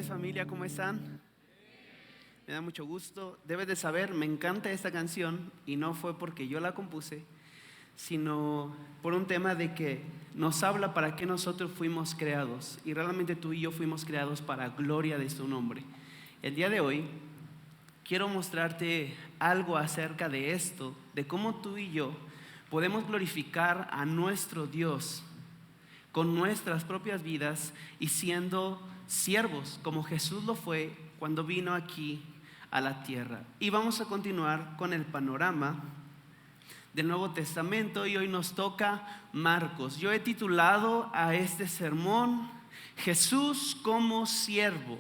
Familia, ¿cómo están? Me da mucho gusto. Debes de saber, me encanta esta canción y no fue porque yo la compuse, sino por un tema de que nos habla para qué nosotros fuimos creados, y realmente tú y yo fuimos creados para gloria de su nombre. El día de hoy quiero mostrarte algo acerca de esto, de cómo tú y yo podemos glorificar a nuestro Dios con nuestras propias vidas y siendo siervos como Jesús lo fue cuando vino aquí a la tierra. Y vamos a continuar con el panorama del Nuevo Testamento y hoy nos toca Marcos. Yo he titulado a este sermón Jesús como siervo.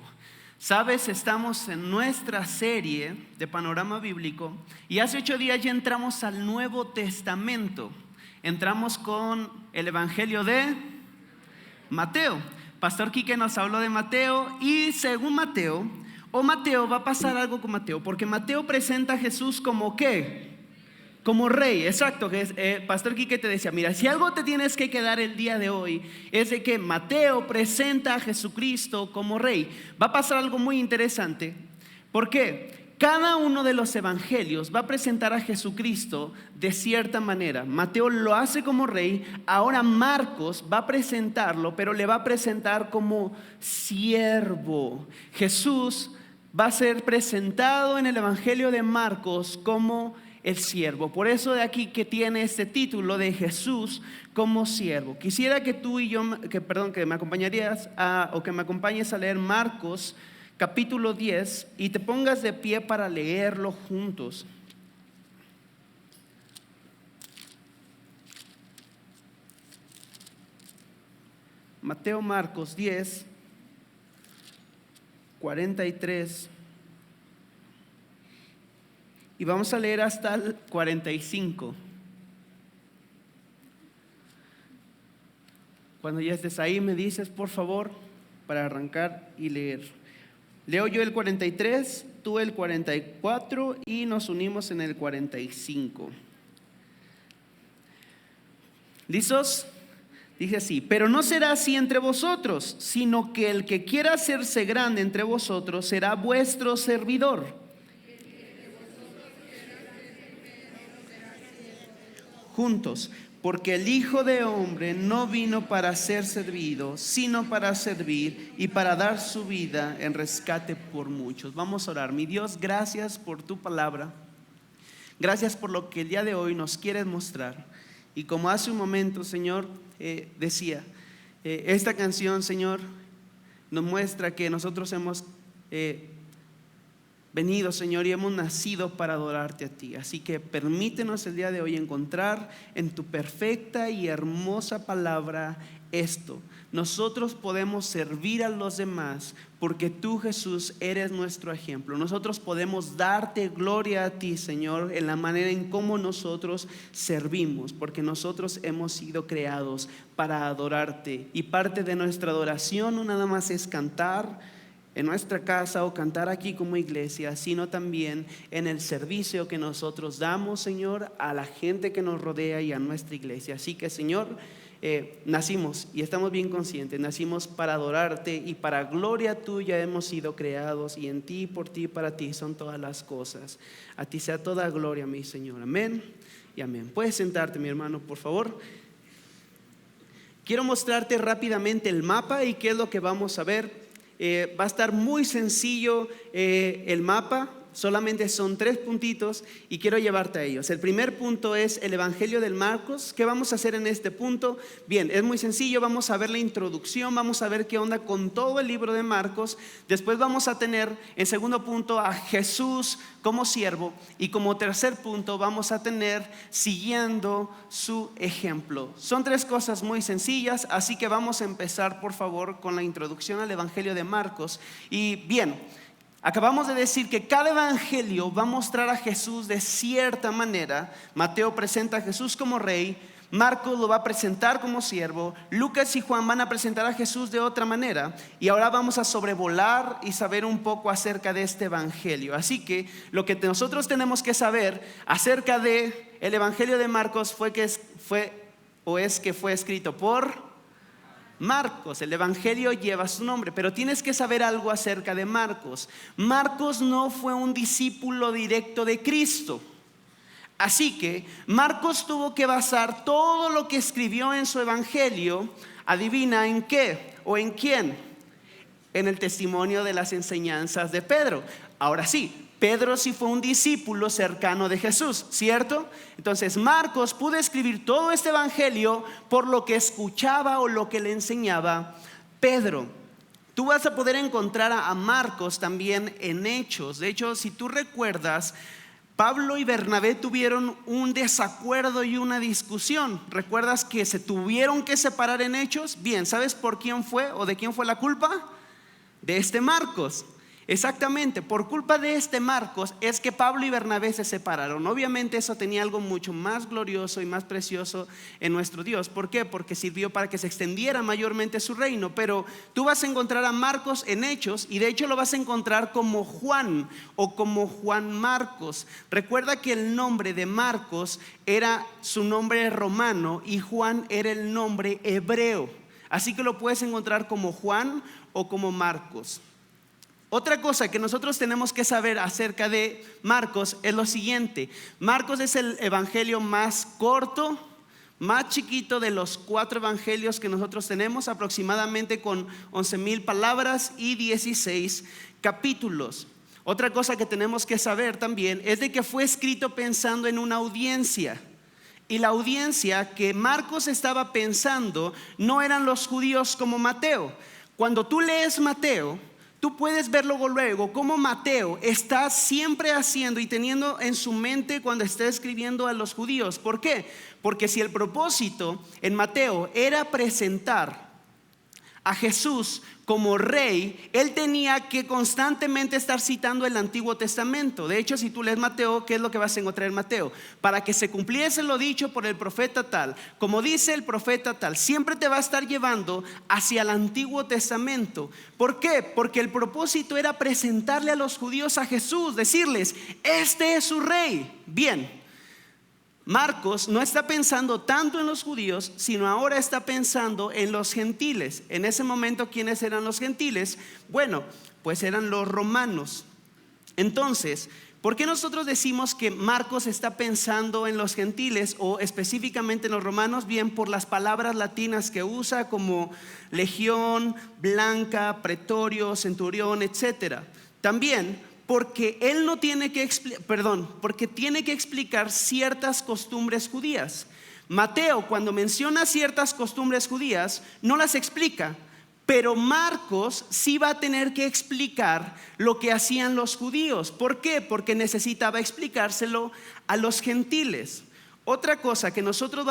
Sabes, estamos en nuestra serie de panorama bíblico y hace 8 días ya entramos al Nuevo Testamento. Entramos con el Evangelio de Mateo. Pastor Quique nos habló de Mateo y según Mateo, va a pasar algo con Mateo, porque Mateo presenta a Jesús como ¿qué? Como rey, exacto. Pastor Quique te decía, mira, si algo te tienes que quedar el día de hoy es de que Mateo presenta a Jesucristo como rey. Va a pasar algo muy interesante. ¿Por qué? Cada uno de los evangelios va a presentar a Jesucristo de cierta manera. Mateo lo hace como rey, ahora Marcos va a presentarlo, pero le va a presentar como siervo. Jesús va a ser presentado en el evangelio de Marcos como el siervo. Por eso de aquí que tiene este título de Jesús como siervo. Quisiera que tú y yo, que me acompañarías que me acompañes a leer Marcos capítulo 10 y te pongas de pie para leerlo juntos. Mateo, Marcos 10, 43. Y vamos a leer hasta el 45. Cuando ya estés ahí me dices, por favor, para arrancar y leer. Leo yo el 43, tú el 44 y nos unimos en el 45. ¿Listos? Dice así: pero no será así entre vosotros, sino que el que quiera hacerse grande entre vosotros será vuestro servidor. Juntos, porque el Hijo de Hombre no vino para ser servido, sino para servir y para dar su vida en rescate por muchos. Vamos a orar. Mi Dios, gracias por tu palabra. Gracias por lo que el día de hoy nos quieres mostrar. Y como hace un momento, Señor, decía, esta canción, Señor, nos muestra que nosotros hemos venido, Señor, y hemos nacido para adorarte a ti. Así que permítenos el día de hoy encontrar en tu perfecta y hermosa palabra esto. Nosotros podemos servir a los demás porque tú, Jesús, eres nuestro ejemplo. Nosotros podemos darte gloria a ti, Señor, en la manera en cómo nosotros servimos, porque nosotros hemos sido creados para adorarte. Y parte de nuestra adoración no nada más es cantar en nuestra casa o cantar aquí como iglesia, sino también en el servicio que nosotros damos, Señor, a la gente que nos rodea y a nuestra iglesia. Así que, Señor, nacimos y estamos bien conscientes, nacimos para adorarte y para gloria tuya hemos sido creados, y en ti, por ti, para ti son todas las cosas. A ti sea toda gloria, mi Señor. Amén y amén. Puedes sentarte, mi hermano, por favor. Quiero mostrarte rápidamente el mapa y qué es lo que vamos a ver. Va a estar muy sencillo el mapa, solamente son 3 puntitos y quiero llevarte a ellos. El primer punto es el Evangelio de Marcos. ¿Qué vamos a hacer en este punto? Bien, es muy sencillo, vamos a ver la introducción, vamos a ver qué onda con todo el libro de Marcos. Después vamos a tener en segundo punto a Jesús como siervo, y como tercer punto vamos a tener siguiendo su ejemplo. Son 3 cosas muy sencillas, así que vamos a empezar por favor con la introducción al Evangelio de Marcos. Y bien, acabamos de decir que cada evangelio va a mostrar a Jesús de cierta manera. Mateo presenta a Jesús como rey, Marcos lo va a presentar como siervo, Lucas y Juan van a presentar a Jesús de otra manera. Y ahora vamos a sobrevolar y saber un poco acerca de este evangelio. Así que lo que nosotros tenemos que saber acerca de el evangelio de Marcos fue que fue escrito por Marcos, el evangelio lleva su nombre, pero tienes que saber algo acerca de Marcos. Marcos no fue un discípulo directo de Cristo. Así que Marcos tuvo que basar todo lo que escribió en su evangelio, adivina en qué o en quién, en el testimonio de las enseñanzas de Pedro. Ahora sí, Pedro sí fue un discípulo cercano de Jesús, ¿cierto? Entonces Marcos pudo escribir todo este evangelio por lo que escuchaba o lo que le enseñaba Pedro. Tú vas a poder encontrar a Marcos también en Hechos. De hecho, si tú recuerdas, Pablo y Bernabé tuvieron un desacuerdo y una discusión. ¿Recuerdas que se tuvieron que separar en Hechos? Bien, ¿sabes por quién fue o de quién fue la culpa? De este Marcos. Exactamente, por culpa de este Marcos es que Pablo y Bernabé se separaron. Obviamente eso tenía algo mucho más glorioso y más precioso en nuestro Dios. ¿Por qué? Porque sirvió para que se extendiera mayormente su reino. Pero tú vas a encontrar a Marcos en Hechos, y de hecho lo vas a encontrar como Juan o como Juan Marcos. Recuerda que el nombre de Marcos era su nombre romano y Juan era el nombre hebreo. Así que lo puedes encontrar como Juan o como Marcos. Otra cosa que nosotros tenemos que saber acerca de Marcos es lo siguiente. Marcos es el evangelio más corto, más chiquito de los 4 evangelios que nosotros tenemos, aproximadamente con 11,000 palabras y 16 capítulos. Otra cosa que tenemos que saber también es de que fue escrito pensando en una audiencia. Y la audiencia que Marcos estaba pensando no eran los judíos como Mateo. Cuando tú lees Mateo, tú puedes ver luego cómo Mateo está siempre haciendo y teniendo en su mente cuando está escribiendo a los judíos. ¿Por qué? Porque si el propósito en Mateo era presentar a Jesús como rey, él tenía que constantemente estar citando el Antiguo Testamento. De hecho, si tú lees Mateo, ¿qué es lo que vas a encontrar en Mateo? Para que se cumpliese lo dicho por el profeta tal, como dice el profeta tal, siempre te va a estar llevando hacia el Antiguo Testamento. ¿Por qué? Porque el propósito era presentarle a los judíos a Jesús, decirles, este es su rey. Bien, Marcos no está pensando tanto en los judíos, sino ahora está pensando en los gentiles. En ese momento, ¿quiénes eran los gentiles? Bueno, pues eran los romanos. Entonces, ¿por qué nosotros decimos que Marcos está pensando en los gentiles o específicamente en los romanos? Bien, por las palabras latinas que usa como legión, blanca, pretorio, centurión, etcétera. También porque él no tiene que porque tiene que explicar ciertas costumbres judías. Mateo, cuando menciona ciertas costumbres judías, no las explica, pero Marcos sí va a tener que explicar lo que hacían los judíos. ¿Por qué? Porque necesitaba explicárselo a los gentiles. Otra cosa que nosotros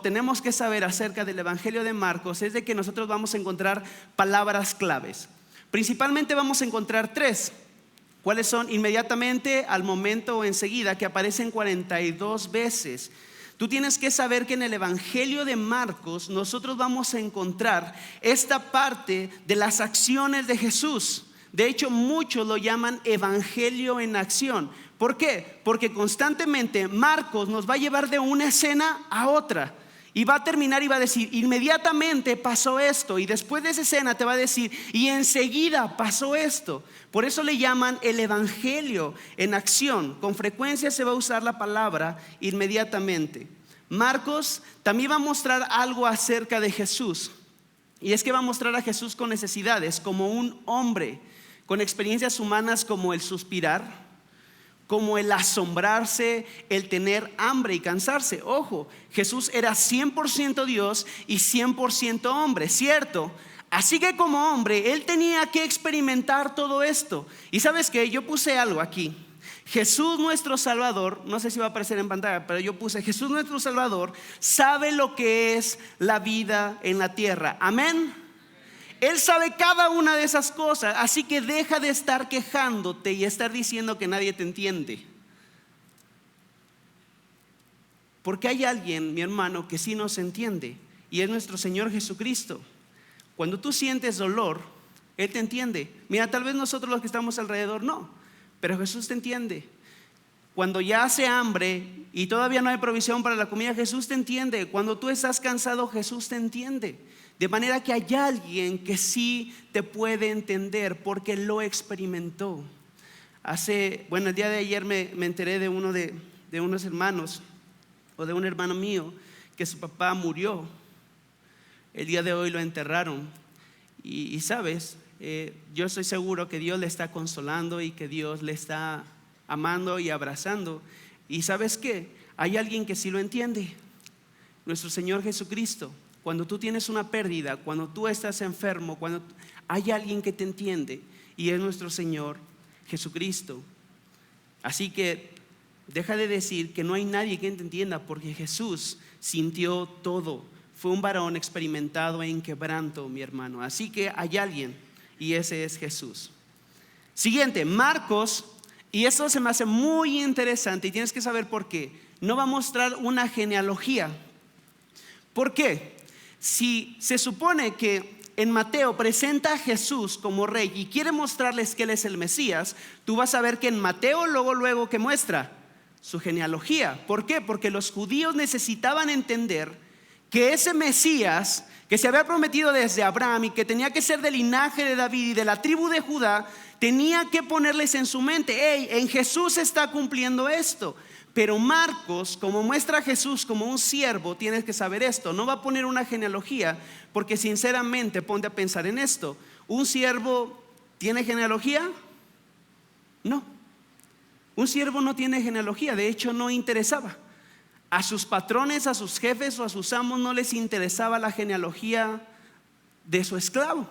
tenemos que saber acerca del evangelio de Marcos es de que nosotros vamos a encontrar palabras claves. Principalmente vamos a encontrar 3. ¿Cuáles son? Inmediatamente, al momento o enseguida, que aparecen 42 veces. Tú tienes que saber que en el evangelio de Marcos nosotros vamos a encontrar esta parte de las acciones de Jesús. De hecho, muchos lo llaman evangelio en acción. ¿Por qué? Porque constantemente Marcos nos va a llevar de una escena a otra. Y va a terminar y va a decir, inmediatamente pasó esto. Y después de esa escena te va a decir, y enseguida pasó esto. Por eso le llaman el evangelio en acción. Con frecuencia se va a usar la palabra inmediatamente. Marcos también va a mostrar algo acerca de Jesús. Y es que va a mostrar a Jesús con necesidades, como un hombre, con experiencias humanas como el suspirar, como el asombrarse, el tener hambre y cansarse. Ojo, Jesús era 100% Dios y 100% hombre, ¿cierto? Así que como hombre, él tenía que experimentar todo esto. Y ¿sabes qué? Yo puse algo aquí. Jesús nuestro Salvador, no sé si va a aparecer en pantalla, pero yo puse, Jesús nuestro Salvador sabe lo que es la vida en la tierra. Amén. Él sabe cada una de esas cosas, así que deja de estar quejándote y estar diciendo que nadie te entiende. Porque hay alguien, mi hermano, que sí nos entiende, y es nuestro Señor Jesucristo. Cuando tú sientes dolor, Él te entiende. Mira, tal vez nosotros los que estamos alrededor no, pero Jesús te entiende. Cuando ya hace hambre y todavía no hay provisión para la comida, Jesús te entiende. Cuando tú estás cansado, Jesús te entiende. De manera que hay alguien que sí te puede entender porque lo experimentó. El día de ayer me enteré de unos hermanos, o de un hermano mío, que su papá murió. El día de hoy lo enterraron. Y sabes, yo estoy seguro que Dios le está consolando y que Dios le está amando y abrazando. Y ¿sabes qué? Hay alguien que sí lo entiende. Nuestro Señor Jesucristo. Cuando tú tienes una pérdida, cuando tú estás enfermo, hay alguien que te entiende, y es nuestro Señor Jesucristo. Así que deja de decir que no hay nadie que te entienda, porque Jesús sintió todo. Fue un varón experimentado en quebranto, mi hermano. Así que hay alguien, y ese es Jesús. Siguiente, Marcos, y esto se me hace muy interesante y tienes que saber por qué. No va a mostrar una genealogía. ¿Por qué? Si se supone que en Mateo presenta a Jesús como rey y quiere mostrarles que Él es el Mesías, tú vas a ver que en Mateo luego que muestra su genealogía. ¿Por qué? Porque los judíos necesitaban entender que ese Mesías que se había prometido desde Abraham y que tenía que ser del linaje de David y de la tribu de Judá, tenía que ponerles en su mente: hey, en Jesús se está cumpliendo esto. Pero Marcos, como muestra a Jesús como un siervo, tienes que saber esto. No va a poner una genealogía, porque sinceramente ponte a pensar en esto. ¿Un siervo tiene genealogía? No. Un siervo no tiene genealogía. De hecho, no interesaba. A sus patrones, a sus jefes o a sus amos no les interesaba la genealogía de su esclavo.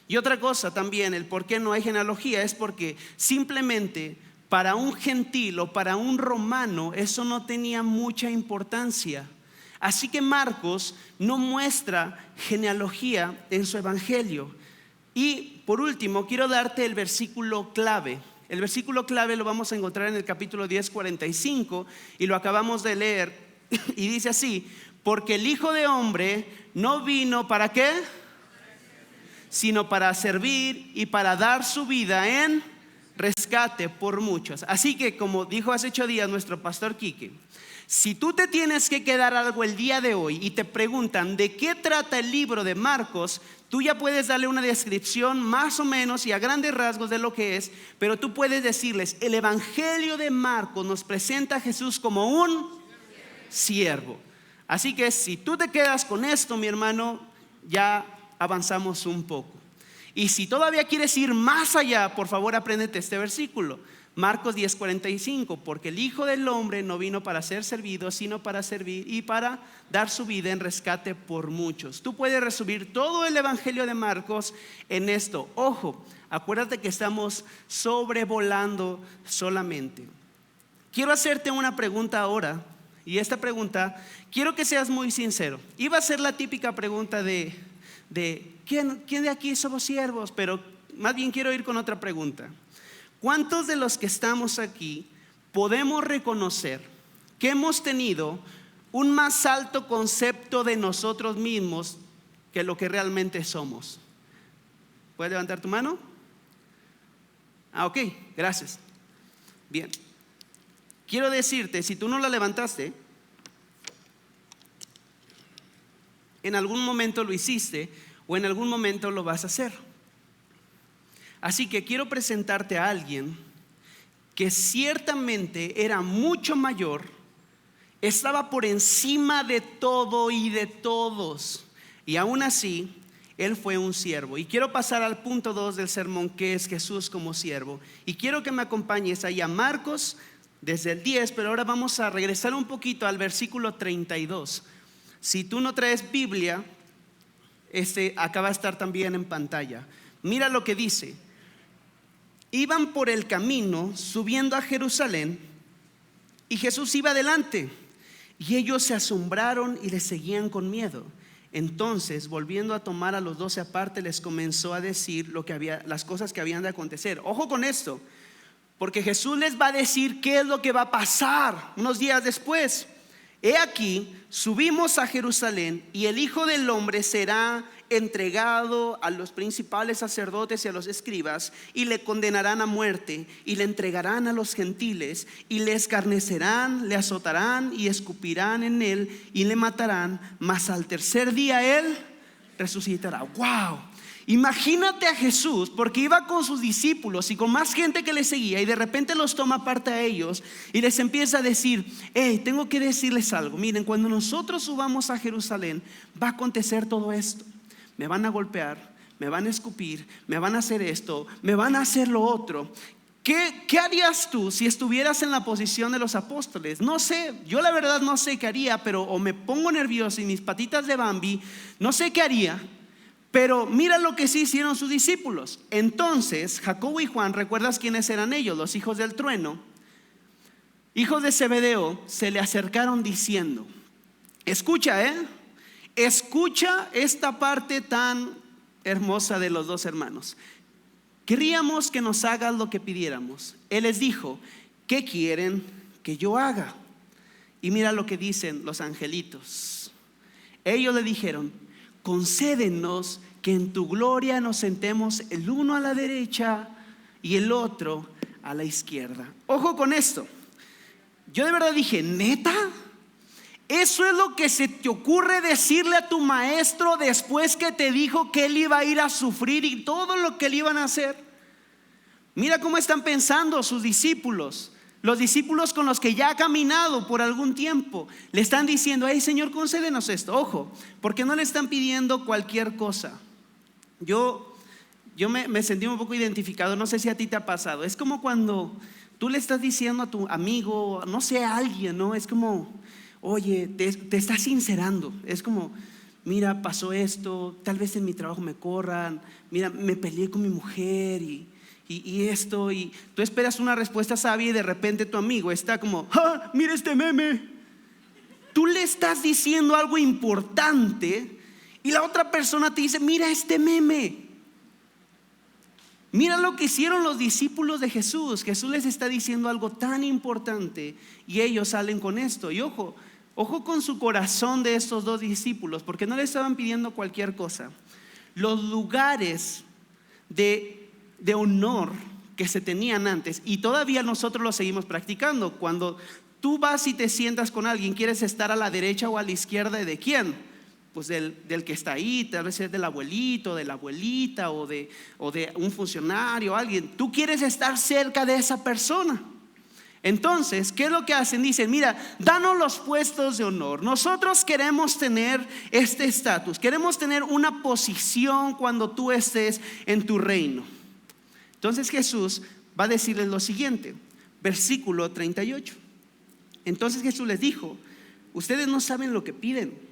Y otra cosa también, el por qué no hay genealogía, es porque simplemente para un gentil o para un romano eso no tenía mucha importancia. Así que Marcos no muestra genealogía en su evangelio. Y por último, quiero darte el versículo clave. El versículo clave lo vamos a encontrar en el capítulo 10:45, y lo acabamos de leer. Y dice así: porque el Hijo de Hombre no vino ¿para qué? Sino para servir y para dar su vida en rescate por muchos. Así que, como dijo hace 8 días nuestro pastor Quique, si tú te tienes que quedar algo el día de hoy y te preguntan de qué trata el libro de Marcos, tú ya puedes darle una descripción más o menos y a grandes rasgos de lo que es, pero tú puedes decirles: el evangelio de Marcos nos presenta a Jesús como un siervo. Así que si tú te quedas con esto, mi hermano, ya avanzamos un poco. Y si todavía quieres ir más allá, por favor apréndete este versículo, Marcos 10:45, porque el Hijo del Hombre no vino para ser servido, sino para servir y para dar su vida en rescate por muchos. Tú puedes resumir todo el evangelio de Marcos en esto. Ojo, acuérdate que estamos sobrevolando solamente. Quiero hacerte una pregunta ahora, y esta pregunta quiero que seas muy sincero. Iba a ser la típica pregunta de ¿quién de aquí somos siervos? Pero más bien quiero ir con otra pregunta. ¿Cuántos de los que estamos aquí podemos reconocer que hemos tenido un más alto concepto de nosotros mismos que lo que realmente somos? ¿Puedes levantar tu mano? Ok, gracias. Bien. Quiero decirte, si tú no la levantaste, en algún momento lo hiciste o en algún momento lo vas a hacer. Así que quiero presentarte a alguien que ciertamente era mucho mayor, estaba por encima de todo y de todos, y aún así Él fue un siervo. Y quiero pasar al punto 2 del sermón, que es Jesús como siervo. Y quiero que me acompañes ahí a Marcos desde el 10, pero ahora vamos a regresar un poquito al versículo 32. Si tú no traes Biblia, acá va a estar también en pantalla. Mira lo que dice: iban por el camino subiendo a Jerusalén, y Jesús iba adelante, y ellos se asombraron y le seguían con miedo. Entonces, volviendo a tomar a los 12 aparte, les comenzó a decir las cosas que habían de acontecer. Ojo con esto, porque Jesús les va a decir qué es lo que va a pasar unos días después. He aquí, subimos a Jerusalén, y el Hijo del Hombre será entregado a los principales sacerdotes y a los escribas, y le condenarán a muerte, y le entregarán a los gentiles, y le escarnecerán, le azotarán y escupirán en él, y le matarán, mas al tercer día él resucitará. ¡Wow! Imagínate a Jesús, porque iba con sus discípulos y con más gente que le seguía, y de repente los toma aparte a ellos y les empieza a decir: hey, tengo que decirles algo. Miren, cuando nosotros subamos a Jerusalén va a acontecer todo esto. Me van a golpear, me van a escupir, me van a hacer esto, me van a hacer lo otro. ¿Qué harías tú si estuvieras en la posición de los apóstoles? No sé, yo la verdad no sé qué haría, pero o me pongo nervioso y mis patitas de Bambi, no sé qué haría. Pero mira lo que sí hicieron sus discípulos. Entonces Jacobo y Juan, ¿recuerdas quiénes eran ellos? Los hijos del trueno, hijos de Zebedeo, se le acercaron diciendo: escucha, escucha esta parte tan hermosa de los dos hermanos. Queríamos que nos hagas lo que pidiéramos. Él les dijo: ¿qué quieren que yo haga? Y mira lo que dicen los angelitos. Ellos le dijeron: concédenos que en tu gloria nos sentemos el uno a la derecha y el otro a la izquierda. Ojo con esto. Yo de verdad dije: ¿neta? ¿Eso es lo que se te ocurre decirle a tu maestro después que te dijo que él iba a ir a sufrir y todo lo que le iban a hacer? Mira cómo están pensando sus discípulos. Los discípulos con los que ya ha caminado por algún tiempo le están diciendo: hey, Señor, concédenos esto. Ojo, porque no le están pidiendo cualquier cosa. Yo me sentí un poco identificado. No sé si a ti te ha pasado. Es como cuando tú le estás diciendo a tu amigo, no sé, a alguien, ¿no? Es como: oye, te estás sincerando. Es como: mira, pasó esto, tal vez en mi trabajo me corran, mira, me peleé con mi mujer y esto, y tú esperas una respuesta sabia y de repente tu amigo está como: ¡ah, mira este meme! Tú le estás diciendo algo importante y la otra persona te dice: mira este meme. Mira lo que hicieron los discípulos de Jesús. Jesús les está diciendo algo tan importante y ellos salen con esto. Y ojo con su corazón de estos dos discípulos, porque no le estaban pidiendo cualquier cosa. Los lugares de honor que se tenían antes, y todavía nosotros lo seguimos practicando. Cuando tú vas y te sientas con alguien, ¿quieres estar a la derecha o a la izquierda de quién? Pues del que está ahí, tal vez es del abuelito, de la abuelita o de un funcionario, alguien. Tú quieres estar cerca de esa persona. Entonces, ¿qué es lo que hacen? Dicen: mira, danos los puestos de honor. Nosotros queremos tener este estatus, queremos tener una posición cuando tú estés en tu reino. Entonces Jesús va a decirles lo siguiente, versículo 38. Entonces Jesús les dijo: ustedes no saben lo que piden.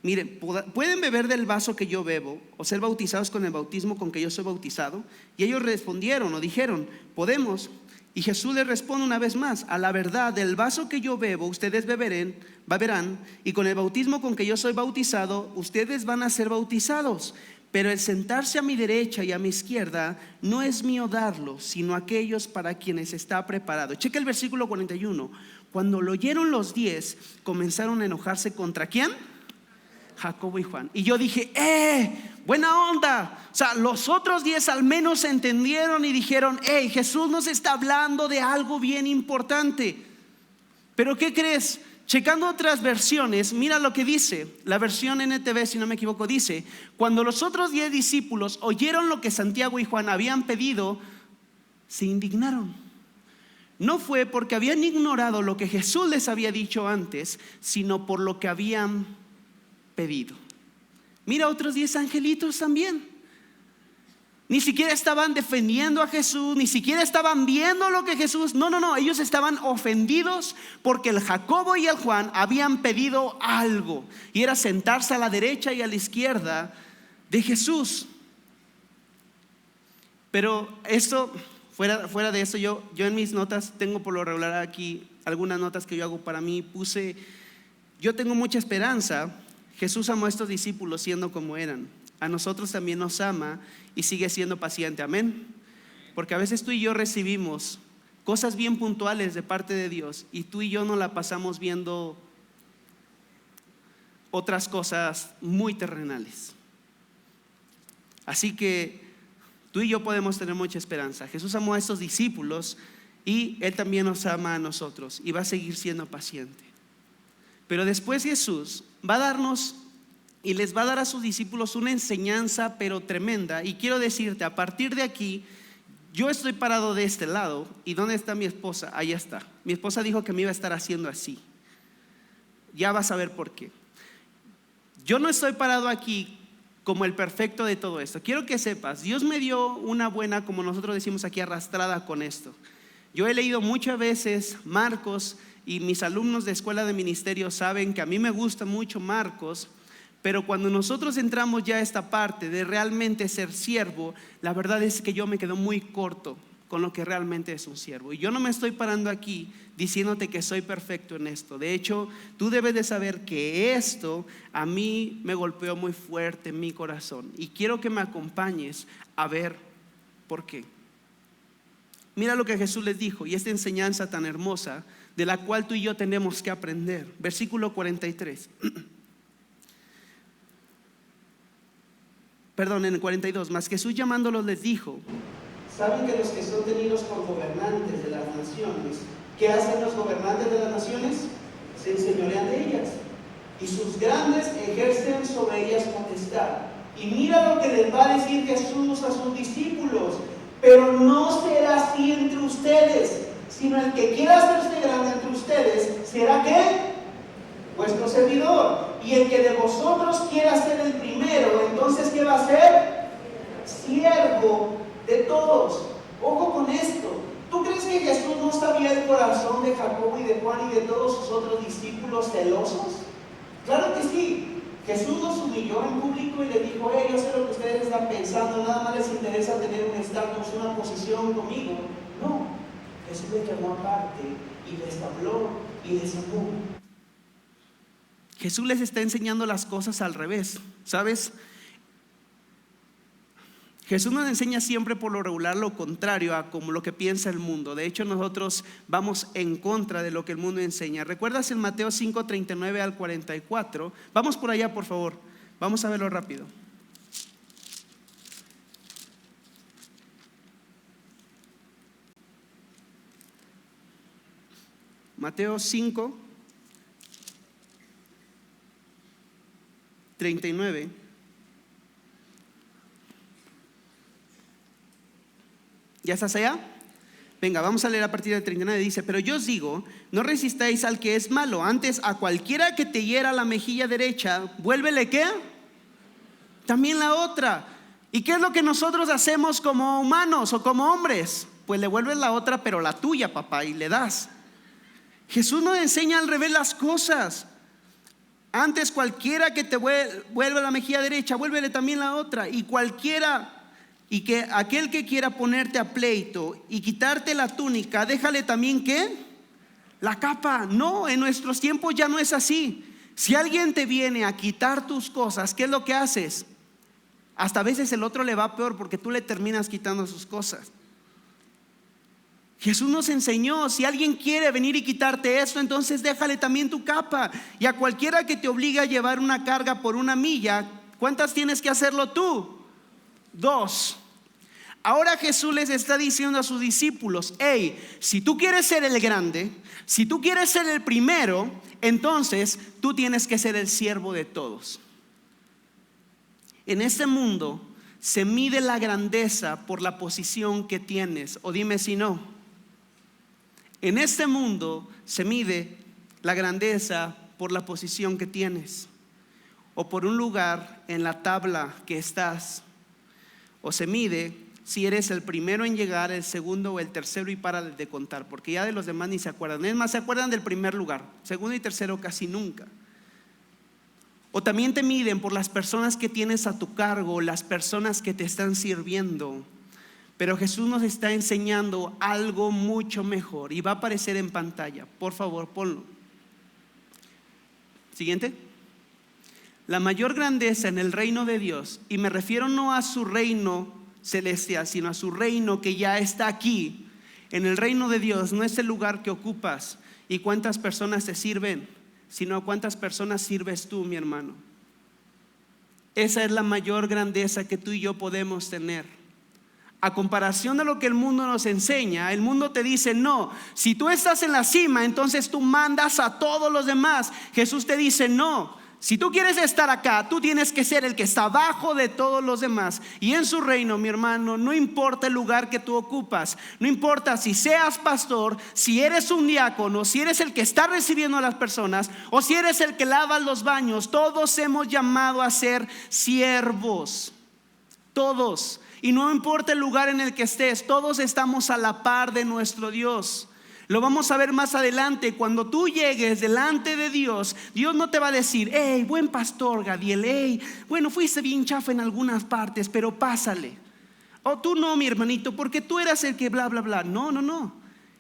Miren, ¿pueden beber del vaso que yo bebo o ser bautizados con el bautismo con que yo soy bautizado? Y ellos respondieron o dijeron: podemos. Y Jesús les responde una vez más: a la verdad, del vaso que yo bebo ustedes beberán, y con el bautismo con que yo soy bautizado ustedes van a ser bautizados. Pero el sentarse a mi derecha y a mi izquierda no es mío darlo, sino aquellos para quienes está preparado. Checa el versículo 41. Cuando lo oyeron los 10, comenzaron a enojarse ¿contra quién? Jacobo y Juan. Y yo dije: buena onda. O sea, los otros 10 al menos entendieron y dijeron: Jesús nos está hablando de algo bien importante. Pero ¿qué crees? Checando otras versiones, mira lo que dice. La versión NTV, si no me equivoco, dice: cuando los otros 10 discípulos oyeron lo que Santiago y Juan habían pedido, se indignaron. No fue porque habían ignorado lo que Jesús les había dicho antes, sino por lo que habían pedido. Mira, otros 10 angelitos también. Ni siquiera estaban defendiendo a Jesús, ni siquiera estaban viendo lo que Jesús. No, ellos estaban ofendidos porque el Jacobo y el Juan habían pedido algo, y era sentarse a la derecha y a la izquierda de Jesús. Pero esto, fuera de eso, yo en mis notas tengo por lo regular aquí algunas notas que yo hago para mí. Puse: yo tengo mucha esperanza. Jesús amó a estos discípulos siendo como eran. A nosotros también nos ama y sigue siendo paciente. Amén. Porque a veces tú y yo recibimos cosas bien puntuales de parte de Dios y tú y yo nos la pasamos viendo otras cosas muy terrenales. Así que tú y yo podemos tener mucha esperanza. Jesús amó a estos discípulos y Él también nos ama a nosotros y va a seguir siendo paciente. Pero después Jesús va a darnos y les va a dar a sus discípulos una enseñanza pero tremenda. Y quiero decirte, a partir de aquí, yo estoy parado de este lado. ¿Y dónde está mi esposa? Ahí está. Mi esposa dijo que me iba a estar haciendo así. Ya vas a ver por qué. Yo no estoy parado aquí como el perfecto de todo esto. Quiero que sepas, Dios me dio una buena, como nosotros decimos aquí, arrastrada con esto. Yo he leído muchas veces Marcos, y mis alumnos de escuela de ministerio saben que a mí me gusta mucho Marcos. Pero cuando nosotros entramos ya a esta parte de realmente ser siervo, la verdad es que yo me quedo muy corto con lo que realmente es un siervo. Y yo no me estoy parando aquí diciéndote que soy perfecto en esto. De hecho, tú debes de saber que esto a mí me golpeó muy fuerte en mi corazón. Y quiero que me acompañes a ver por qué. Mira lo que Jesús les dijo, y esta enseñanza tan hermosa de la cual tú y yo tenemos que aprender. Versículo 43. Perdón, en el 42. Mas Jesús llamándolos les dijo: ¿saben que los que son tenidos por gobernantes de las naciones, qué hacen los gobernantes de las naciones? Se enseñorean de ellas, y sus grandes ejercen sobre ellas potestad. Y mira lo que les va a decir Jesús a sus discípulos: pero no será así entre ustedes, sino el que quiera hacerse grande entre ustedes será ¿qué? Vuestro servidor. Y el que de vosotros quiera ser el primero, entonces ¿qué va a ser? Siervo de todos. Ojo con esto. ¿Tú crees que Jesús no sabía el corazón de Jacobo y de Juan y de todos sus otros discípulos celosos? Claro que sí. Jesús los humilló en público y le dijo: yo sé lo que ustedes están pensando, nada más les interesa tener un estatus, una posición conmigo. No, Jesús les llamó aparte y les habló y les amó. Jesús les está enseñando las cosas al revés, ¿sabes? Jesús nos enseña siempre por lo regular lo contrario a como lo que piensa el mundo. De hecho, nosotros vamos en contra de lo que el mundo enseña. ¿Recuerdas en Mateo 5:39 al 44? Vamos por allá, por favor. Vamos a verlo rápido. Mateo 5:39. ¿Ya estás allá? Venga, vamos a leer a partir del 39. Dice: pero yo os digo, no resistáis al que es malo, antes a cualquiera que te hiera la mejilla derecha, vuélvele ¿qué? También la otra. ¿Y qué es lo que nosotros hacemos como humanos o como hombres? Pues le vuelves la otra, pero la tuya, papá, y le das. Jesús nos enseña al revés las cosas. Antes cualquiera que te vuelva la mejilla derecha, vuélvele también la otra. Y que aquel que quiera ponerte a pleito y quitarte la túnica, déjale también ¿qué? La capa. No, en nuestros tiempos ya no es así. Si alguien te viene a quitar tus cosas, ¿qué es lo que haces? Hasta a veces el otro le va peor porque tú le terminas quitando sus cosas. Jesús nos enseñó: si alguien quiere venir y quitarte esto, entonces déjale también tu capa. Y a cualquiera que te obligue a llevar una carga por 1 milla, ¿cuántas tienes que hacerlo tú? 2. Ahora Jesús les está diciendo a sus discípulos: hey, si tú quieres ser el grande, si tú quieres ser el primero, entonces tú tienes que ser el siervo de todos. En este mundo se mide la grandeza por la posición que tienes, o dime si no. En este mundo se mide la grandeza por la posición que tienes, o por un lugar en la tabla que estás, o se mide si eres el primero en llegar, el segundo o el tercero, y para de contar, porque ya de los demás ni se acuerdan. Es más, se acuerdan del primer lugar, segundo y tercero casi nunca. O también te miden por las personas que tienes a tu cargo, las personas que te están sirviendo. Pero Jesús nos está enseñando algo mucho mejor, y va a aparecer en pantalla. Por favor, ponlo. Siguiente. La mayor grandeza en el reino de Dios, y me refiero no a su reino celestial, sino a su reino que ya está aquí. En el reino de Dios no es el lugar que ocupas y cuántas personas te sirven, sino a cuántas personas sirves tú, mi hermano. Esa es la mayor grandeza que tú y yo podemos tener. A comparación de lo que el mundo nos enseña, el mundo te dice: no, si tú estás en la cima, entonces tú mandas a todos los demás. Jesús te dice: no, Si tú quieres estar acá, tú tienes que ser el que está abajo de todos los demás. Y en su reino, mi hermano, no importa el lugar que tú ocupas, no importa si seas pastor, si eres un diácono, si eres el que está recibiendo a las personas o si eres el que lava los baños, todos hemos llamado a ser siervos. Todos. Y no importa el lugar en el que estés, todos estamos a la par de nuestro Dios. Lo vamos a ver más adelante. Cuando tú llegues delante de Dios, Dios no te va a decir: hey, buen pastor Gadiel, hey, bueno, fuiste bien chafa en algunas partes, pero pásale. O tú no, mi hermanito, porque tú eras el que bla, bla, bla. No.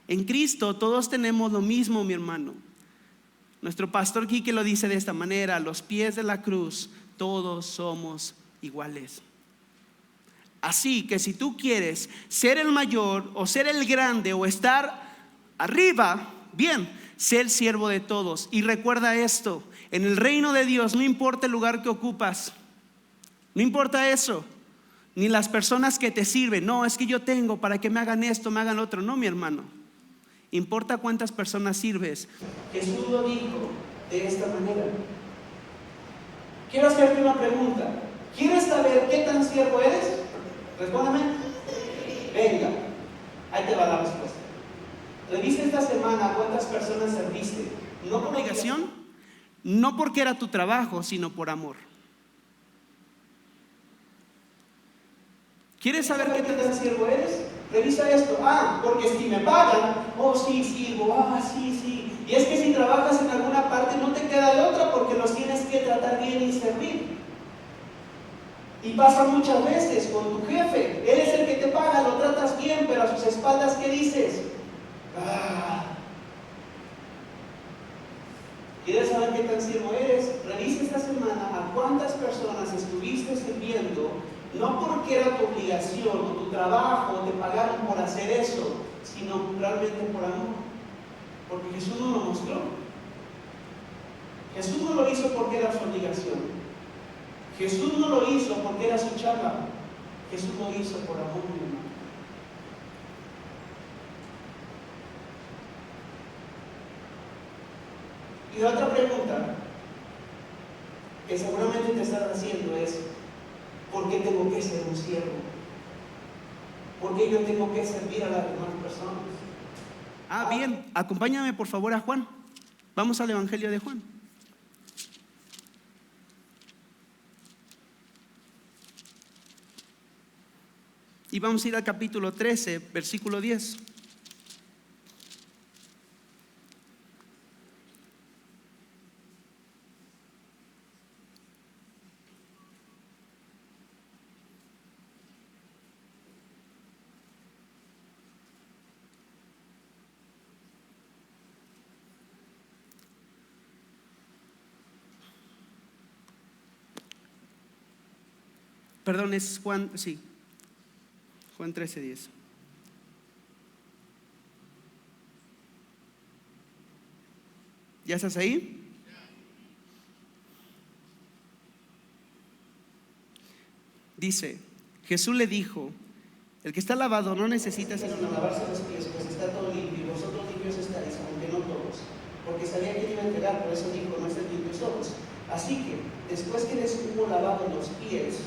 En Cristo todos tenemos lo mismo, mi hermano. Nuestro pastor Quique lo dice de esta manera: a los pies de la cruz todos somos iguales. Así que si tú quieres ser el mayor o ser el grande o estar arriba, bien, sé el siervo de todos. Y recuerda esto: en el reino de Dios no importa el lugar que ocupas, no importa eso, ni las personas que te sirven. No, es que yo tengo para que me hagan esto, me hagan lo otro. No, mi hermano, importa cuántas personas sirves. Jesús lo dijo de esta manera. Quiero hacerte una pregunta. ¿Quieres saber qué tan siervo eres? Respóndame. Venga, ahí te va la respuesta. Revisa esta semana cuántas personas serviste. No por obligación, no porque era tu trabajo, sino por amor. ¿Quieres saber qué tan siervo eres? Revisa esto. Porque si me pagan, sí sirvo, sí. Y es que si trabajas en alguna parte no te queda de otra, porque los tienes que tratar bien y servir. Y pasa muchas veces con tu jefe. Él es el que te paga, lo tratas bien, pero a sus espaldas, ¿qué dices? ¿Quieres saber qué tan siervo eres? Revisa esta semana a cuántas personas estuviste sirviendo, no porque era tu obligación o tu trabajo, te pagaron por hacer eso, sino realmente por amor. Porque Jesús no lo mostró. Jesús no lo hizo porque era su obligación. Jesús no lo hizo porque era su chamba. Jesús lo hizo por amor, mi hermano. Y la otra pregunta que seguramente te estás haciendo es: ¿por qué tengo que ser un siervo? ¿Por qué yo tengo que servir a las demás personas? Bien, acompáñame por favor a Juan. Vamos al Evangelio de Juan. Y vamos a ir al capítulo 13, versículo 10. Perdón, es Juan, sí. Juan 13:10. ¿Ya estás ahí? Dice: Jesús le dijo: el que está lavado no necesita sino lavarse los pies, pues está todo limpio, y vosotros limpios estáis, aunque no todos. Porque sabía que iba a entregar, por eso dijo: no estén limpios todos. Así que, después que les hubo lavado los pies,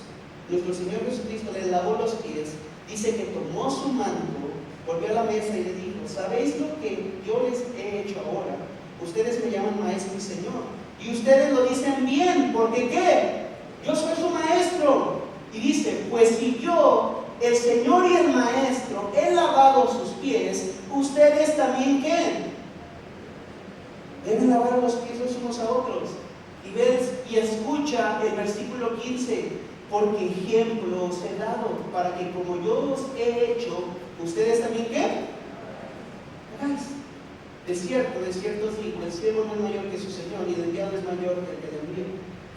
nuestro Señor Jesucristo les lavó los pies. Dice que tomó su manto, volvió a la mesa y le dijo: ¿sabéis lo que yo les he hecho ahora? Ustedes me llaman maestro y Señor, y ustedes lo dicen bien, porque ¿qué? Yo soy su maestro. Y dice: pues si yo, el Señor y el maestro, he lavado sus pies, ustedes también ¿qué? Deben lavar los pies los unos a otros. Y ves y escucha el versículo 15: porque ejemplo os he dado, para que como yo os he hecho, ustedes también ¿qué? Hagáis. De cierto os digo, el siervo no es mayor que su Señor, y el enviado es mayor que el que le envió.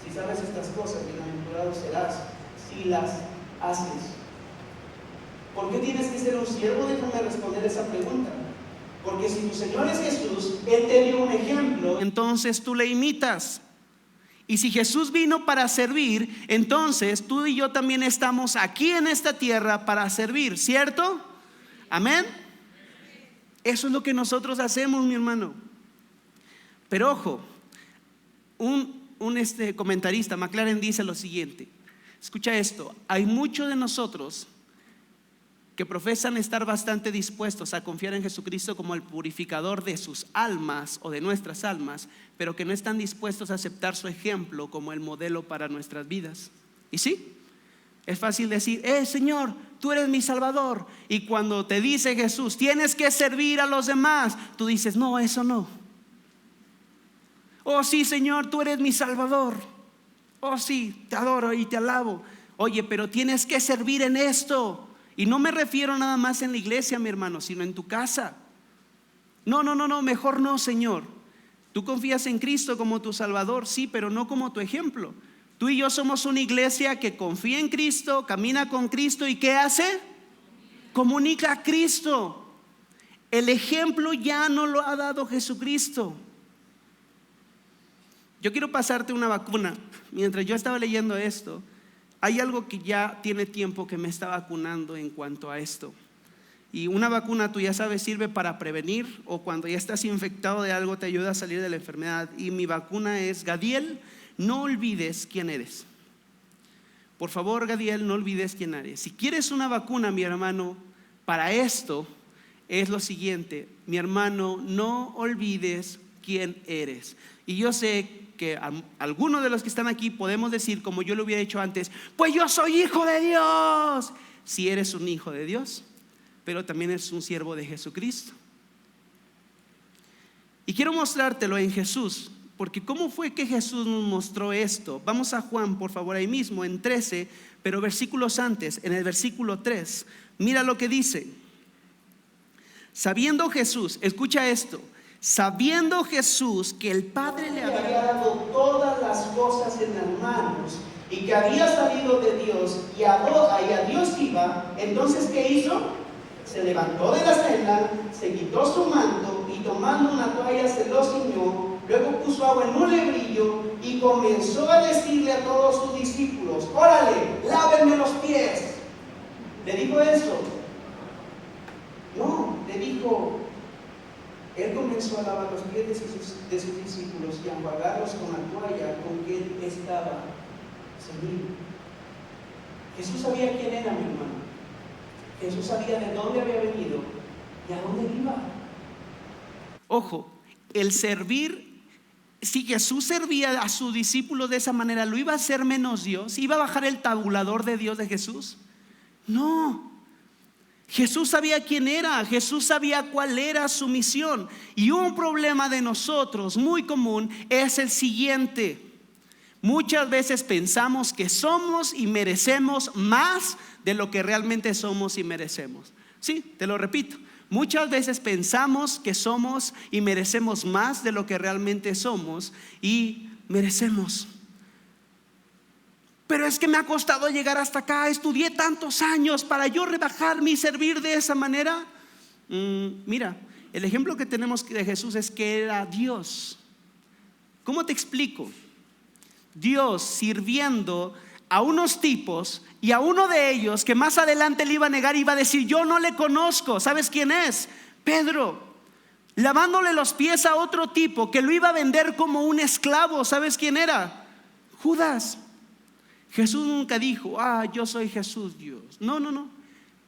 Si sabes estas cosas, bienaventurado serás si las haces. ¿Por qué tienes que ser un siervo? Déjame responder esa pregunta. Porque si tu Señor es Jesús, Él te dio un ejemplo, entonces tú le imitas. Y si Jesús vino para servir, entonces tú y yo también estamos aquí en esta tierra para servir, ¿cierto? Amén. Eso es lo que nosotros hacemos, mi hermano. Pero ojo, comentarista, McLaren, dice lo siguiente. Escucha esto: hay muchos de nosotros que profesan estar bastante dispuestos a confiar en Jesucristo como el purificador de sus almas o de nuestras almas, pero que no están dispuestos a aceptar su ejemplo como el modelo para nuestras vidas. Y sí, es fácil decir: Señor, tú eres mi Salvador. Y cuando te dice Jesús, tienes que servir a los demás, tú dices: no, eso no. Oh sí, Señor, tú eres mi Salvador. Oh sí, te adoro y te alabo. Oye, pero tienes que servir en esto. Y no me refiero nada más en la iglesia, mi hermano, sino en tu casa. No, mejor no, Señor. Tú confías en Cristo como tu Salvador, sí, pero no como tu ejemplo. Tú y yo somos una iglesia que confía en Cristo, camina con Cristo y ¿qué hace? Comunica a Cristo. El ejemplo ya no lo ha dado Jesucristo. Yo quiero pasarte una vacuna. Mientras yo estaba leyendo esto, hay algo que ya tiene tiempo que me está vacunando en cuanto a esto. Y una vacuna, tú ya sabes, sirve para prevenir, o cuando ya estás infectado de algo te ayuda a salir de la enfermedad. Y mi vacuna es: Gadiel, no olvides quién eres. Por favor, Gadiel, no olvides quién eres. Si quieres una vacuna, mi hermano, para esto es lo siguiente: mi hermano, no olvides quién eres. Y yo sé que algunos de los que están aquí podemos decir, como yo lo hubiera hecho antes: pues yo soy hijo de Dios. Si eres un hijo de Dios, pero también eres un siervo de Jesucristo. Y quiero mostrártelo en Jesús, porque ¿cómo fue que Jesús nos mostró esto? Vamos a Juan, por favor, ahí mismo en 13, pero versículos antes, en el versículo 3. Mira lo que dice: sabiendo Jesús, escucha esto, sabiendo Jesús que el Padre le había dado todas las cosas en las manos y que había salido de Dios y a Dios iba, entonces ¿qué hizo? Se levantó de la cena, se quitó su manto y tomando una toalla se lo ciñó, luego puso agua en un lebrillo y comenzó a decirle a todos sus discípulos: órale, lávenme los pies. ¿Le dijo eso? No, le dijo: él comenzó a lavar los pies de sus discípulos y a enjuagarlos con la toalla con que él estaba ceñido. Jesús sabía quién era, mi hermano. Jesús sabía de dónde había venido y a dónde iba. Ojo, el servir, si Jesús servía a sus discípulos de esa manera, ¿lo iba a hacer menos Dios? ¿Iba a bajar el tabulador de Dios de Jesús? No. Jesús sabía quién era, Jesús sabía cuál era su misión. Y un problema de nosotros muy común es el siguiente: muchas veces pensamos que somos y merecemos más de lo que realmente somos y merecemos. Sí, te lo repito, muchas veces pensamos que somos y merecemos más de lo que realmente somos y merecemos. Pero es que me ha costado llegar hasta acá, estudié tantos años para yo rebajarme y servir de esa manera. Mira, el ejemplo que tenemos de Jesús es que era Dios. ¿Cómo te explico? Dios sirviendo a unos tipos, y a uno de ellos que más adelante le iba a negar, iba a decir: yo no le conozco. ¿Sabes quién es? Pedro. Lavándole los pies a otro tipo que lo iba a vender como un esclavo. ¿Sabes quién era? Judas. Jesús nunca dijo: yo soy Jesús Dios. No.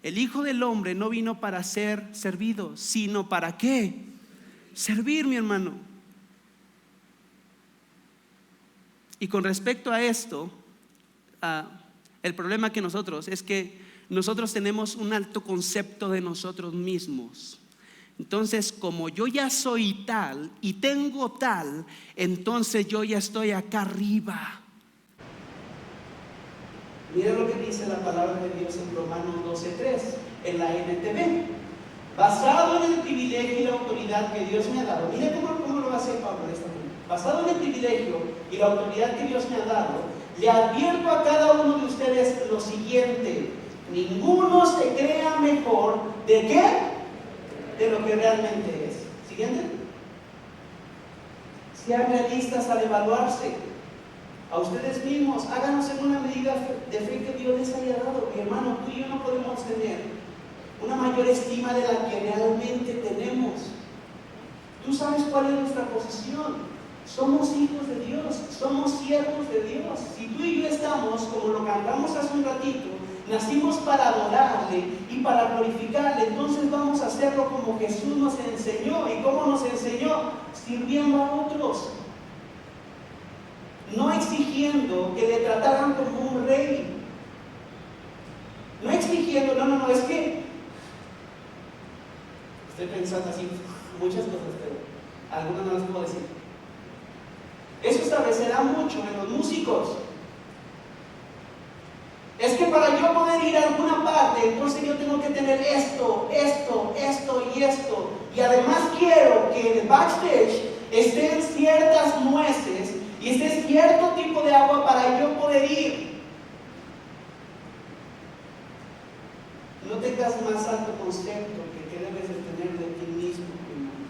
El Hijo del Hombre no vino para ser servido, sino ¿para qué? Servir, mi hermano. Y con respecto a esto, el problema que nosotros es que nosotros tenemos un alto concepto de nosotros mismos. Entonces, como yo ya soy tal y tengo tal, entonces yo ya estoy acá arriba. Mira lo que dice la palabra de Dios en Romanos 12:3, en la NTV. Basado en el privilegio y la autoridad que Dios me ha dado. Mira cómo lo va a hacer Pablo en esta manera. Basado en el privilegio y la autoridad que Dios me ha dado, le advierto a cada uno de ustedes lo siguiente: ninguno se crea mejor de qué, de lo que realmente es. Siguiente. Sean realistas al evaluarse a ustedes mismos, háganos en una medida de fe que Dios les haya dado. Mi hermano, tú y yo no podemos tener una mayor estima de la que realmente tenemos. Tú sabes cuál es nuestra posición. Somos hijos de Dios, somos siervos de Dios. Si tú y yo estamos, como lo cantamos hace un ratito, nacimos para adorarle y para glorificarle, entonces vamos a hacerlo como Jesús nos enseñó. ¿Y cómo nos enseñó? Sirviendo a otros. No exigiendo que le trataran como un rey. No exigiendo, no, es que estoy pensando así muchas cosas, pero algunas no las puedo decir. Eso establecerá mucho en los músicos. Es que para yo poder ir a alguna parte, entonces yo tengo que tener esto y esto. Y además quiero que en el backstage estén ciertas nueces y esté cierto tipo de agua para yo poder ir. No tengas más alto concepto que debes de tener de ti mismo, hermano.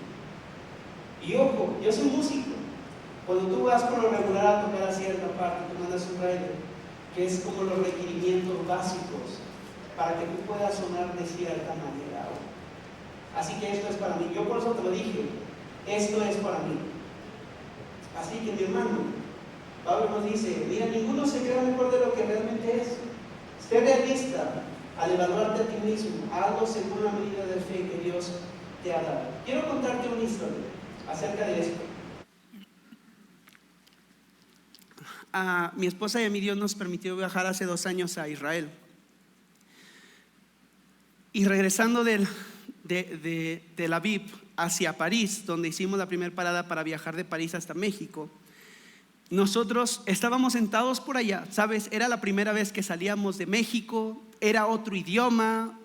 Y ojo, yo soy músico. Cuando tú vas por lo regular a tocar a cierta parte, tú mandas un rider, que es como los requerimientos básicos para que tú puedas sonar de cierta manera. Así que esto es para mí. Yo por eso te lo dije, esto es para mí. Así que mi hermano, Pablo nos dice, mira, ninguno se crea mejor de lo que realmente es. Sé realista al evaluarte a ti mismo, algo según la medida de fe que Dios te ha dado. Quiero contarte una historia acerca de esto. A mi esposa y a mí Dios nos permitió viajar hace 2 años a Israel. Y regresando de Tel Aviv hacia París, donde hicimos la primera parada para viajar de París hasta México, nosotros estábamos sentados por allá, ¿sabes? Era la primera vez que salíamos de México, era otro idioma,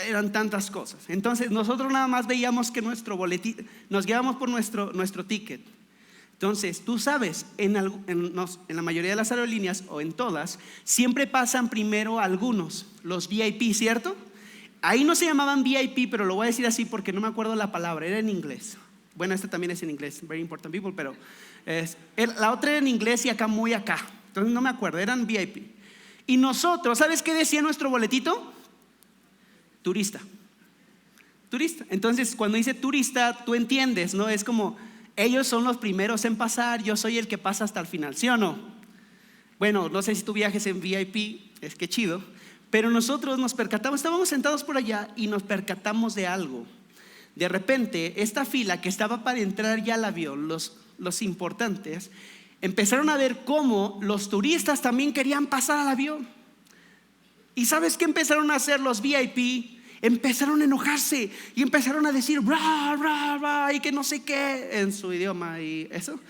eran tantas cosas. Entonces nosotros nada más veíamos que nuestro boletín, nos guiábamos por nuestro ticket. Entonces, tú sabes, en la mayoría de las aerolíneas o en todas, siempre pasan primero algunos, los VIP, ¿cierto? Ahí no se llamaban VIP, pero lo voy a decir así porque no me acuerdo la palabra, era en inglés. Bueno, este también es en inglés, very important people, pero la otra era en inglés y acá muy acá. Entonces no me acuerdo, eran VIP. Y nosotros, ¿sabes qué decía nuestro boletito? Turista. Entonces, cuando dice turista, tú entiendes, ¿no? Es como, ellos son los primeros en pasar, yo soy el que pasa hasta el final, ¿sí o no? Bueno, no sé si tú viajes en VIP, es que chido, pero nosotros nos percatamos, estábamos sentados por allá y nos percatamos de algo. De repente, esta fila que estaba para entrar ya al avión, los importantes, empezaron a ver cómo los turistas también querían pasar al avión. ¿Y sabes qué empezaron a hacer los VIP? Empezaron a enojarse y empezaron a decir bra, bra, bra, y que no sé qué en su idioma y eso.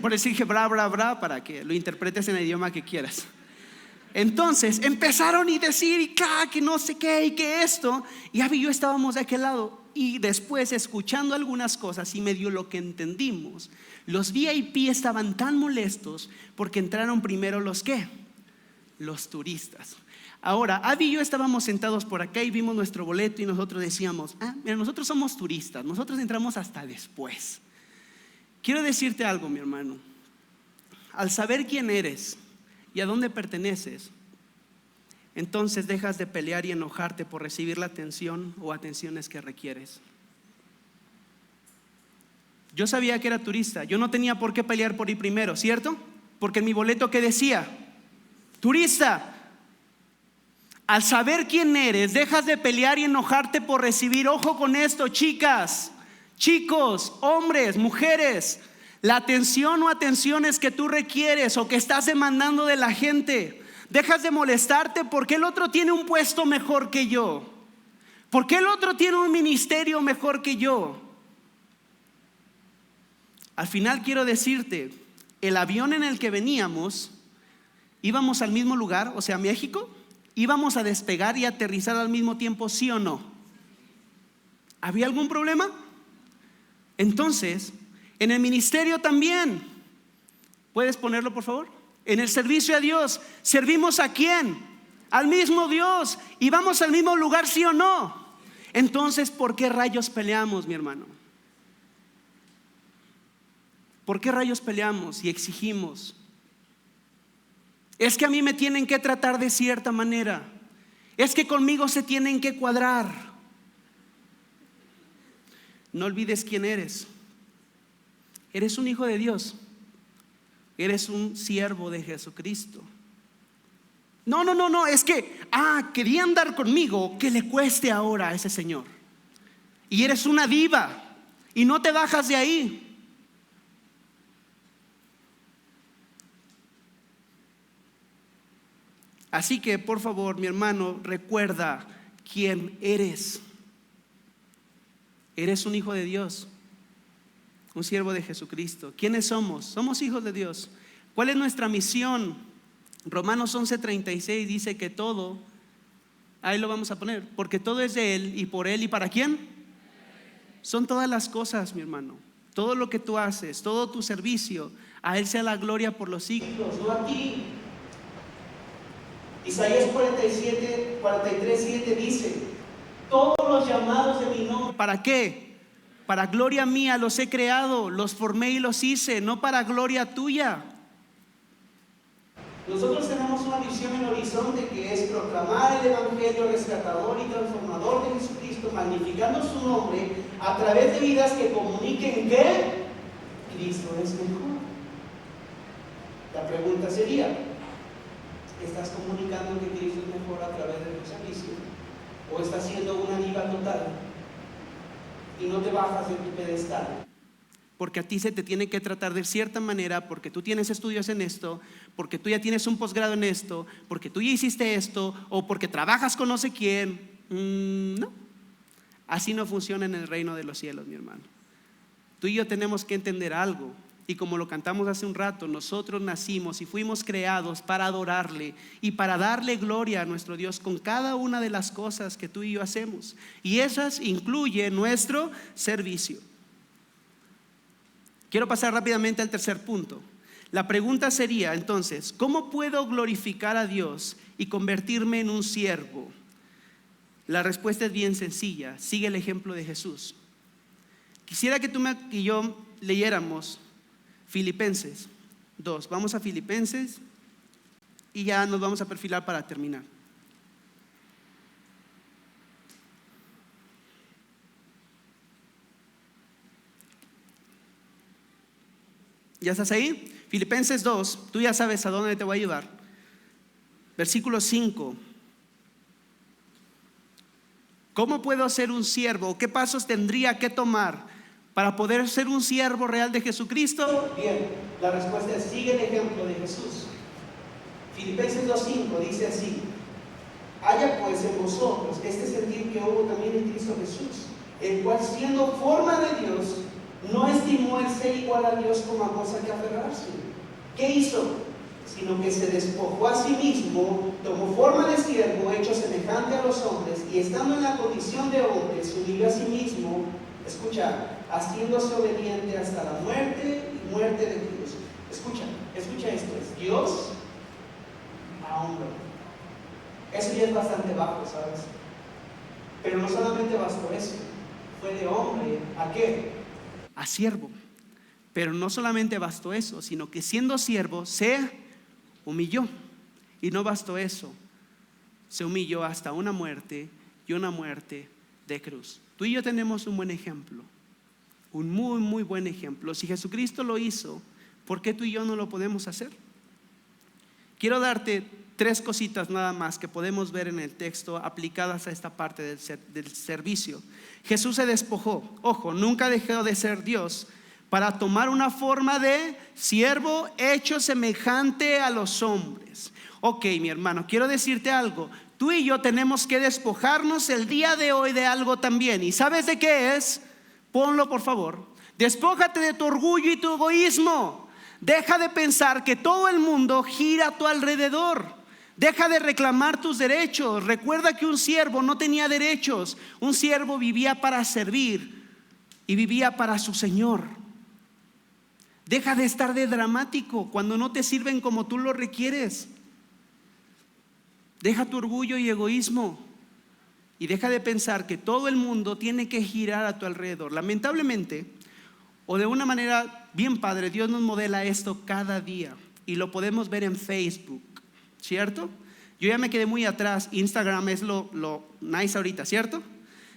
Por eso dije bra, bra, bra, para que lo interpretes en el idioma que quieras. Entonces empezaron a decir y que no sé qué y que esto. Y Abby y yo estábamos de aquel lado. Y después, escuchando algunas cosas y medio lo que entendimos, los VIP estaban tan molestos porque entraron primero los turistas. Ahora, Abby y yo estábamos sentados por acá y vimos nuestro boleto y nosotros decíamos, mira, nosotros somos turistas, nosotros entramos hasta después. Quiero decirte algo, mi hermano. Al saber quién eres y a dónde perteneces, entonces dejas de pelear y enojarte por recibir la atención o atenciones que requieres. Yo sabía que era turista, yo no tenía por qué pelear por ir primero, ¿cierto? Porque en mi boleto, ¿qué decía? Turista. Al saber quién eres, dejas de pelear y enojarte por recibir. Ojo con esto, chicas, chicos, hombres, mujeres. La atención o atenciones que tú requieres o que estás demandando de la gente, dejas de molestarte porque el otro tiene un puesto mejor que yo, porque el otro tiene un ministerio mejor que yo. Al final quiero decirte, el avión en el que veníamos, íbamos al mismo lugar, o sea, México. ¿Íbamos a despegar y aterrizar al mismo tiempo, sí o no? ¿Había algún problema? Entonces, en el ministerio también. ¿Puedes ponerlo, por favor? En el servicio a Dios, ¿servimos a quién? Al mismo Dios. ¿Y vamos al mismo lugar, sí o no? Entonces, ¿por qué rayos peleamos, mi hermano? ¿Por qué rayos peleamos y exigimos? Es que a mí me tienen que tratar de cierta manera. Es que conmigo se tienen que cuadrar. No olvides quién eres. Eres un hijo de Dios. Eres un siervo de Jesucristo. No, es que, quería andar conmigo, que le cueste ahora a ese señor. Y eres una diva y no te bajas de ahí. Así que, por favor, mi hermano, recuerda quién eres. Eres un hijo de Dios, un siervo de Jesucristo. ¿Quiénes somos? Somos hijos de Dios. ¿Cuál es nuestra misión? Romanos 11:36 dice que todo, ahí lo vamos a poner, porque todo es de Él y por Él y ¿para quién? Son todas las cosas, mi hermano. Todo lo que tú haces, todo tu servicio, a Él sea la gloria por los siglos, no a ti. Isaías 43:7 dice: todos los llamados de mi nombre, ¿para qué? Para gloria mía los he creado, los formé y los hice, no para gloria tuya. Nosotros tenemos una visión en el horizonte que es proclamar el evangelio rescatador y transformador de Jesucristo, magnificando su nombre a través de vidas que comuniquen que Cristo es mejor. La pregunta sería: ¿estás comunicando que Cristo es mejor a través de tu servicio? ¿O estás siendo una diva total y no te bajas de tu pedestal? Porque a ti se te tiene que tratar de cierta manera, porque tú tienes estudios en esto, porque tú ya tienes un posgrado en esto, porque tú ya hiciste esto, o porque trabajas con no sé quién. No, así no funciona en el reino de los cielos, mi hermano. Tú y yo tenemos que entender algo, y como lo cantamos hace un rato, nosotros nacimos y fuimos creados para adorarle y para darle gloria a nuestro Dios con cada una de las cosas que tú y yo hacemos, y esas incluyen nuestro servicio. Quiero pasar rápidamente al tercer punto. La pregunta sería entonces: ¿cómo puedo glorificar a Dios y convertirme en un siervo? La respuesta es bien sencilla. Sigue el ejemplo de Jesús. Quisiera que tú y yo leyéramos Filipenses 2. Vamos a Filipenses y ya nos vamos a perfilar para terminar. ¿Ya estás ahí? Filipenses 2, tú ya sabes a dónde te voy a ayudar. Versículo 5. ¿Cómo puedo ser un siervo? ¿Qué pasos tendría que tomar para poder ser un siervo real de Jesucristo? Bien, la respuesta es: sigue el ejemplo de Jesús. Filipenses 2:5 dice así: haya pues en vosotros este sentir que hubo también en Cristo Jesús, el cual siendo forma de Dios, no estimó el ser igual a Dios como a cosa que aferrarse. ¿Qué hizo? Sino que se despojó a sí mismo, tomó forma de siervo, hecho semejante a los hombres, y estando en la condición de hombre, se humilló a sí mismo, escucha, haciéndose obediente hasta la muerte y muerte de cruz. Escucha esto: es Dios a hombre. Eso ya es bastante bajo, ¿sabes? Pero no solamente bastó eso, fue de hombre ¿a qué? A siervo. Pero no solamente bastó eso, sino que siendo siervo se humilló. Y no bastó eso, se humilló hasta una muerte, y una muerte de cruz. Tú y yo tenemos un buen ejemplo, un muy muy buen ejemplo. Si Jesucristo lo hizo, ¿por qué tú y yo no lo podemos hacer? Quiero darte 3 cositas nada más que podemos ver en el texto aplicadas a esta parte del servicio. Jesús se despojó, ojo, nunca dejó de ser Dios, para tomar una forma de siervo hecho semejante a los hombres. Ok, mi hermano, quiero decirte algo. Tú y yo tenemos que despojarnos el día de hoy de algo también. ¿Y sabes de qué es? Ponlo, por favor. Despójate de tu orgullo y tu egoísmo. Deja de pensar que todo el mundo gira a tu alrededor. Deja de reclamar tus derechos. Recuerda que un siervo no tenía derechos. Un siervo vivía para servir y vivía para su Señor. Deja de estar de dramático cuando no te sirven como tú lo requieres. Deja tu orgullo y egoísmo y deja de pensar que todo el mundo tiene que girar a tu alrededor. Lamentablemente, o de una manera bien padre, Dios nos modela esto cada día y lo podemos ver en Facebook, ¿cierto? Yo ya me quedé muy atrás. Instagram es lo nice ahorita, ¿cierto?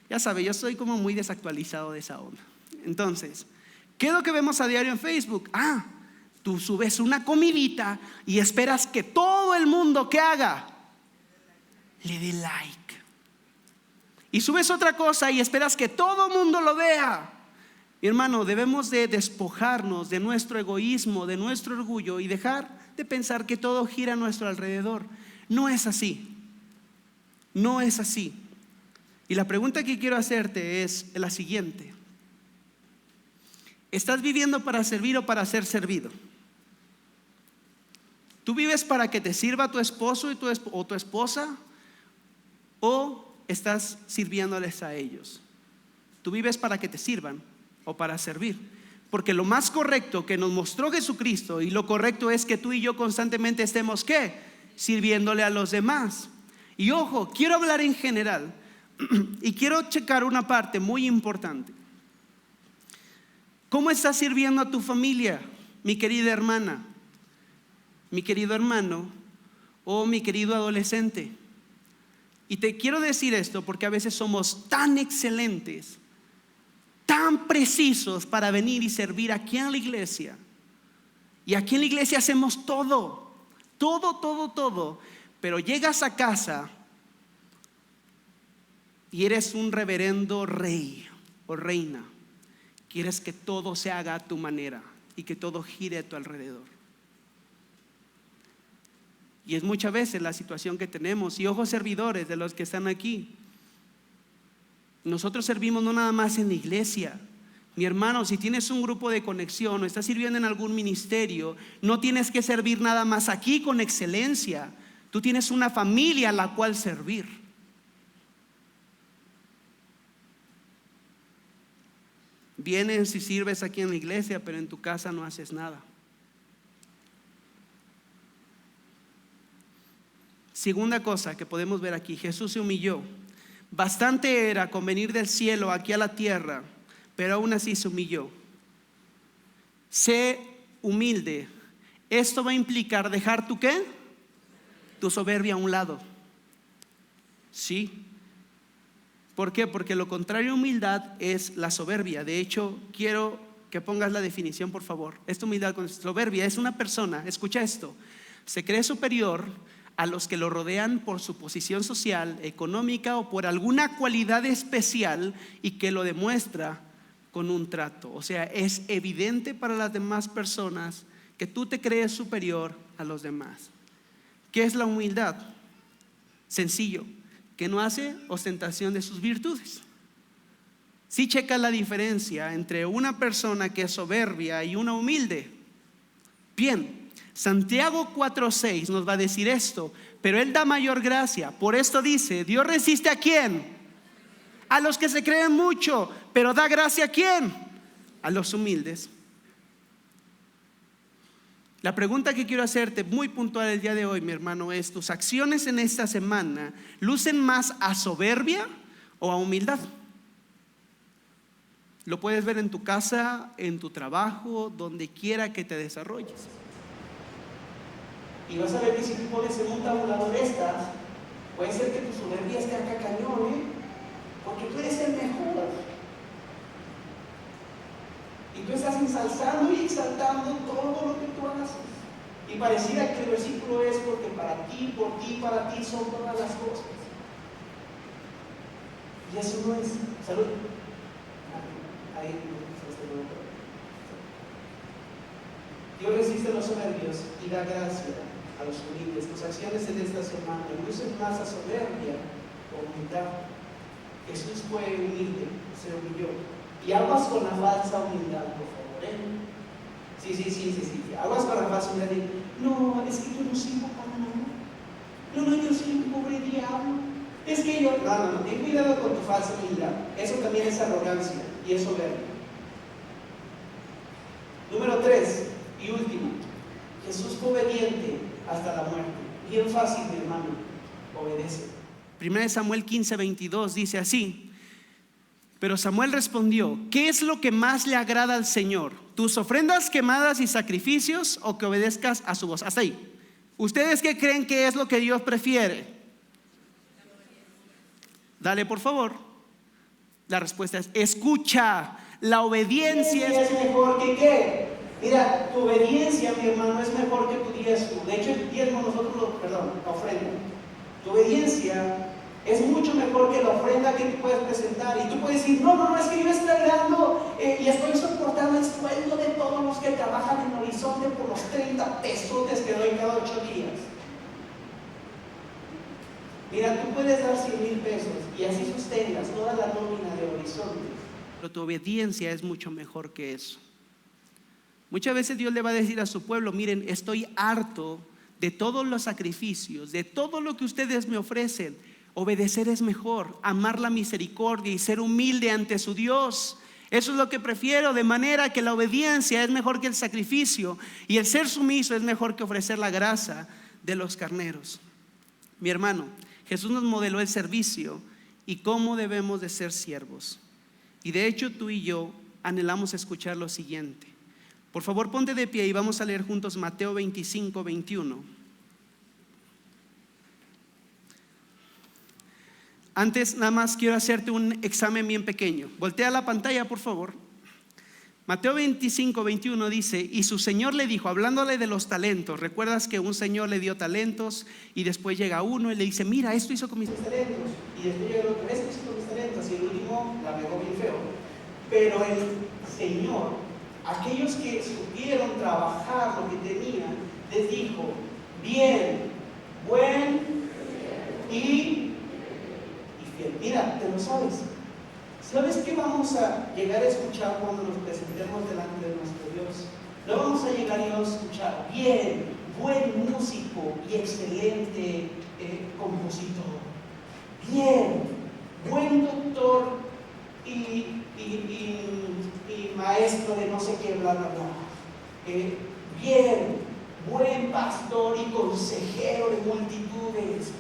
Ya sabe, yo soy como muy desactualizado de esa onda. Entonces, ¿Qué es lo que vemos a diario en Facebook? Tú subes una comidita y esperas que todo el mundo que haga le dé like. Y subes otra cosa y esperas que todo el mundo lo vea. Mi hermano, debemos de despojarnos de nuestro egoísmo, de nuestro orgullo y dejar de pensar que todo gira a nuestro alrededor. No es así. No es así. Y la pregunta que quiero hacerte es la siguiente: ¿estás viviendo para servir o para ser servido? ¿Tú vives para que te sirva tu esposo o tu esposa? ¿O estás sirviéndoles a ellos? ¿Tú vives para que te sirvan o para servir? Porque lo más correcto que nos mostró Jesucristo, y lo correcto es que tú y yo constantemente estemos ¿qué? Sirviéndole a los demás. Y ojo, quiero hablar en general y quiero checar una parte muy importante. ¿Cómo estás sirviendo a tu familia, mi querida hermana, mi querido hermano o mi querido adolescente? Y te quiero decir esto porque a veces somos tan excelentes, tan precisos para venir y servir aquí en la iglesia. Y aquí en la iglesia hacemos todo, pero llegas a casa y eres un reverendo rey o reina. Quieres que todo se haga a tu manera y que todo gire a tu alrededor. Y es muchas veces la situación que tenemos. Y ojos servidores de los que están aquí, nosotros servimos no nada más en la iglesia. Mi hermano, si tienes un grupo de conexión o estás sirviendo en algún ministerio, no tienes que servir nada más aquí con excelencia. Tú tienes una familia a la cual servir. Vienes y sirves aquí en la iglesia, pero en tu casa no haces nada. Segunda cosa que podemos ver aquí: Jesús se humilló. Bastante era con venir del cielo aquí a la tierra, pero aún así se humilló. Sé humilde. Esto va a implicar dejar tu ¿qué? Tu soberbia a un lado. Sí. ¿Por qué? Porque lo contrario a humildad es la soberbia. De hecho, quiero que pongas la definición, por favor. Esta humildad con soberbia es una persona, escucha esto, se cree superior a los que lo rodean por su posición social, económica o por alguna cualidad especial, y que lo demuestra con un trato. O sea, es evidente para las demás personas que tú te crees superior a los demás. ¿Qué es la humildad? Sencillo: que no hace ostentación de sus virtudes. Si checa la diferencia entre una persona que es soberbia y una humilde. Bien, Santiago 4:6 nos va a decir esto: pero Él da mayor gracia. Por esto dice: Dios resiste ¿a quién? A los que se creen mucho, pero da gracia ¿a quién? A los humildes. La pregunta que quiero hacerte muy puntual el día de hoy, mi hermano, es: ¿tus acciones en esta semana lucen más a soberbia o a humildad? Lo puedes ver en tu casa, en tu trabajo, donde quiera que te desarrolles. Y vas a ver que si tú pones en un tabulador estas, puede ser que tu soberbia esté acá cañón, porque tú eres el mejor. Y tú estás ensalzando y exaltando todo lo que tú haces. Y pareciera que el versículo es porque para ti, por ti, para ti son todas las cosas. Y eso no es. Salud. Ahí. Dios resiste a los soberbios y da gracia a los humildes. Tus acciones en esta semana lucen más a soberbia o humildad. Jesús fue humilde, se humilló. Y aguas con la falsa humildad, por favor, Sí. Aguas con la falsa humildad. No, es que yo no sirvo para nada. No, yo soy un pobre diablo. Es que yo. No, ten cuidado con tu falsa humildad. Eso también es arrogancia y es soberbia. Número 3 y último: Jesús fue obediente hasta la muerte. Bien fácil, mi hermano, obedece. 1 Samuel 15:22 dice así: pero Samuel respondió: ¿qué es lo que más le agrada al Señor? ¿Tus ofrendas quemadas y sacrificios, o que obedezcas a su voz? Hasta ahí. ¿Ustedes qué creen que es lo que Dios prefiere? Dale, por favor. La respuesta es: escucha La obediencia es mejor que ¿qué? Mira, tu obediencia, mi hermano, es mejor que tu diezmo. De hecho, el diezmo la ofrenda. Tu obediencia es mucho mejor que la ofrenda que tú puedes presentar. Y tú puedes decir, no, es que yo estoy dando y estoy soportando el sueldo de todos los que trabajan en Horizonte por los 30 pesotes que doy cada 8 días. Mira, tú puedes dar 100,000 pesos y así sostengas toda la nómina de Horizonte. Pero tu obediencia es mucho mejor que eso. Muchas veces Dios le va a decir a su pueblo, miren, estoy harto de todos los sacrificios, de todo lo que ustedes me ofrecen. Obedecer es mejor, amar la misericordia y ser humilde ante su Dios. Eso es lo que prefiero, de manera que la obediencia es mejor que el sacrificio y el ser sumiso es mejor que ofrecer la grasa de los carneros. Mi hermano, Jesús nos modeló el servicio y cómo debemos de ser siervos. Y de hecho tú y yo anhelamos escuchar lo siguiente. Por favor, ponte de pie y vamos a leer juntos Mateo 25, 21. Antes nada más quiero hacerte un examen bien pequeño. Voltea la pantalla, por favor. Mateo 25, 21 dice, y su señor le dijo, hablándole de los talentos. ¿Recuerdas que un señor le dio talentos y después llega uno y le dice, mira, esto hizo con mis talentos? Y después llega el otro, esto hizo con mis talentos. Y el último la pegó bien feo. Pero el señor, aquellos que supieron trabajar lo que tenían, les dijo, bien, buen y fiel. Mira, te lo sabes. ¿Sabes qué vamos a llegar a escuchar cuando nos presentemos delante de nuestro Dios? No vamos a llegar a escuchar, bien, buen músico y excelente compositor. Bien, buen doctor y maestro de no sé qué, bla, bla, bla. Bien, buen pastor y consejero de multitudes.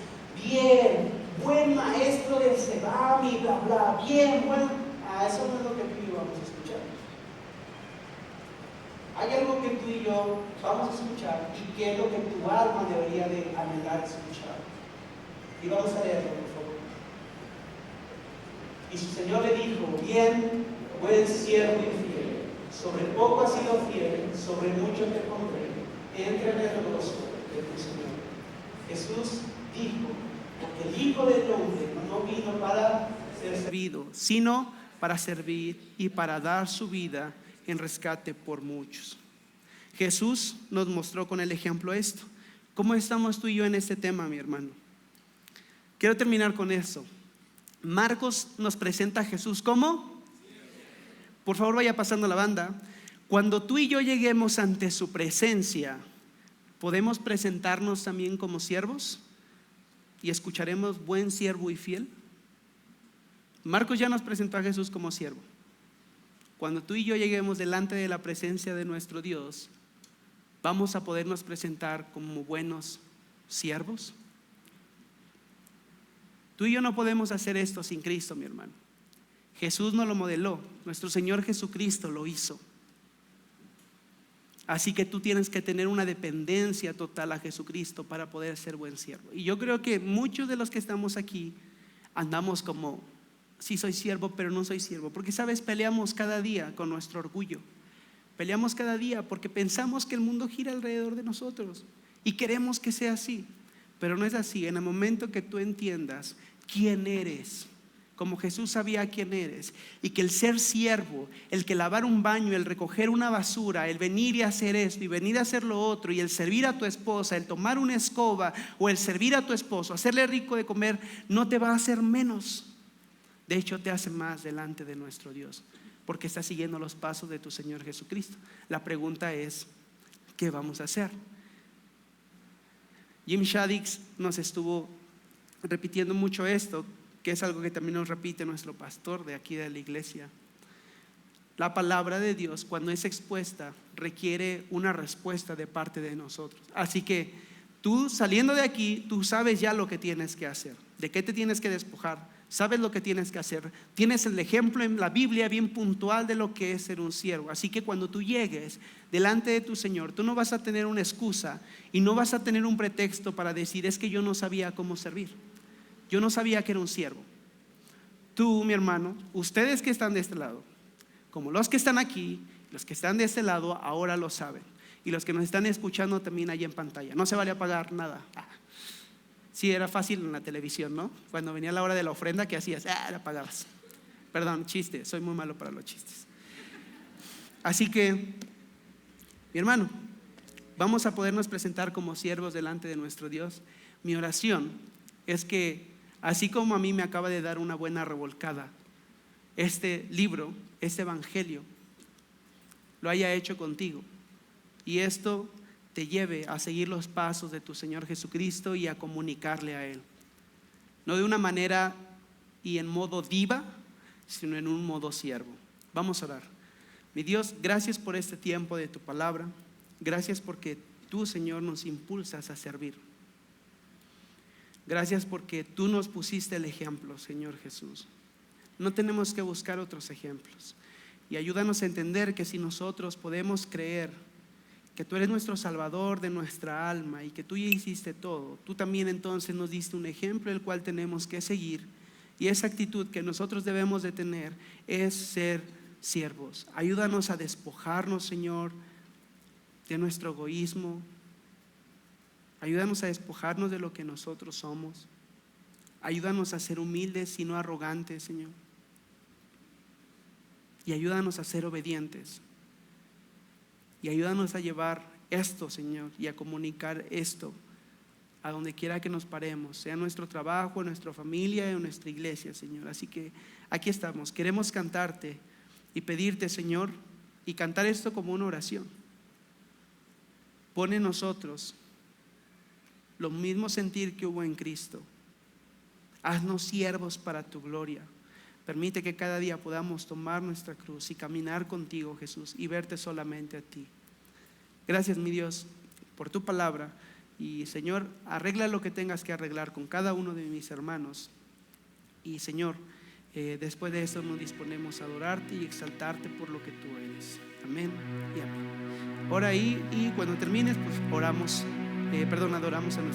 Bien, buen maestro del Sebam y bla, bla. Bien, buen... eso no es lo que tú y yo vamos a escuchar. Hay algo que tú y yo vamos a escuchar y que es lo que tu alma debería de anhelar escuchar. Y vamos a leerlo, por favor. Y su Señor le dijo, bien, buen siervo y fiel, sobre poco has sido fiel, sobre mucho te pondré, entra en el gozo de tu Señor. Jesús dijo, porque el Hijo del Hombre no vino para ser servido, sino para servir y para dar su vida en rescate por muchos. Jesús nos mostró con el ejemplo esto. ¿Cómo estamos tú y yo en este tema, mi hermano? Quiero terminar con esto. Marcos nos presenta a Jesús como, por favor vaya pasando la banda. Cuando tú y yo lleguemos ante su presencia, ¿podemos presentarnos también como siervos? ¿Y escucharemos buen siervo y fiel? Marcos ya nos presentó a Jesús como siervo. Cuando tú y yo lleguemos delante de la presencia de nuestro Dios, ¿vamos a podernos presentar como buenos siervos? Tú y yo no podemos hacer esto sin Cristo, mi hermano. Jesús nos lo modeló, nuestro Señor Jesucristo lo hizo. Así que tú tienes que tener una dependencia total a Jesucristo para poder ser buen siervo. Y yo creo que muchos de los que estamos aquí andamos como, sí soy siervo, pero no soy siervo. Porque sabes, peleamos cada día con nuestro orgullo. Peleamos cada día porque pensamos que el mundo gira alrededor de nosotros y queremos que sea así. Pero no es así. En el momento que tú entiendas quién eres, como Jesús sabía quién eres, y que el ser siervo, el que lavar un baño, el recoger una basura, el venir y hacer esto y venir a hacer lo otro, y el servir a tu esposa, el tomar una escoba o el servir a tu esposo, hacerle rico de comer, no te va a hacer menos. De hecho, te hace más delante de nuestro Dios, porque estás siguiendo los pasos de tu Señor Jesucristo. La pregunta es, ¿qué vamos a hacer? Jim Shaddix nos estuvo repitiendo mucho esto, que es algo que también nos repite nuestro pastor de aquí de la iglesia. La palabra de Dios, cuando es expuesta, requiere una respuesta de parte de nosotros. Así que tú, saliendo de aquí, tú sabes ya lo que tienes que hacer, de qué te tienes que despojar, sabes lo que tienes que hacer. Tienes el ejemplo en la Biblia bien puntual de lo que es ser un siervo. Así que cuando tú llegues delante de tu Señor, tú no vas a tener una excusa y no vas a tener un pretexto para decir, es que yo no sabía cómo servir, yo no sabía que era un siervo. Tú, mi hermano, ustedes que están de este lado, como los que están aquí, los que están de este lado, ahora lo saben. Y los que nos están escuchando también ahí en pantalla. No se vale apagar nada. Sí, era fácil en la televisión, ¿no? Cuando venía la hora de la ofrenda, ¿qué hacías? La apagabas. Perdón, chiste, soy muy malo para los chistes. Así que, mi hermano, vamos a podernos presentar como siervos delante de nuestro Dios. Mi oración es que, así como a mí me acaba de dar una buena revolcada este libro, este evangelio, lo haya hecho contigo. Y esto te lleve a seguir los pasos de tu Señor Jesucristo y a comunicarle a Él. No de una manera y en modo diva, sino en un modo siervo. Vamos a orar. Mi Dios, gracias por este tiempo de tu palabra. Gracias porque tú, Señor, nos impulsas a servir. Gracias porque tú nos pusiste el ejemplo, Señor Jesús. No tenemos que buscar otros ejemplos. Y ayúdanos a entender que si nosotros podemos creer que tú eres nuestro Salvador de nuestra alma y que tú ya hiciste todo, tú también entonces nos diste un ejemplo el cual tenemos que seguir. Y esa actitud que nosotros debemos de tener es ser siervos. Ayúdanos a despojarnos, Señor, de nuestro egoísmo. Ayúdanos a despojarnos de lo que nosotros somos. Ayúdanos a ser humildes y no arrogantes, Señor. Y ayúdanos a ser obedientes. Y ayúdanos a llevar esto, Señor, y a comunicar esto a donde quiera que nos paremos, sea en nuestro trabajo, en nuestra familia, en nuestra iglesia, Señor. Así que aquí estamos. Queremos cantarte y pedirte, Señor, y cantar esto como una oración. Pon en nosotros lo mismo sentir que hubo en Cristo. Haznos siervos para tu gloria. Permite que cada día podamos tomar nuestra cruz y caminar contigo, Jesús, y verte solamente a ti. Gracias, mi Dios, por tu palabra. Y, Señor, arregla lo que tengas que arreglar con cada uno de mis hermanos. Y, Señor, después de eso nos disponemos a adorarte y exaltarte por lo que tú eres. Amén y amén. Ora ahí y cuando termines, pues adoramos a nuestro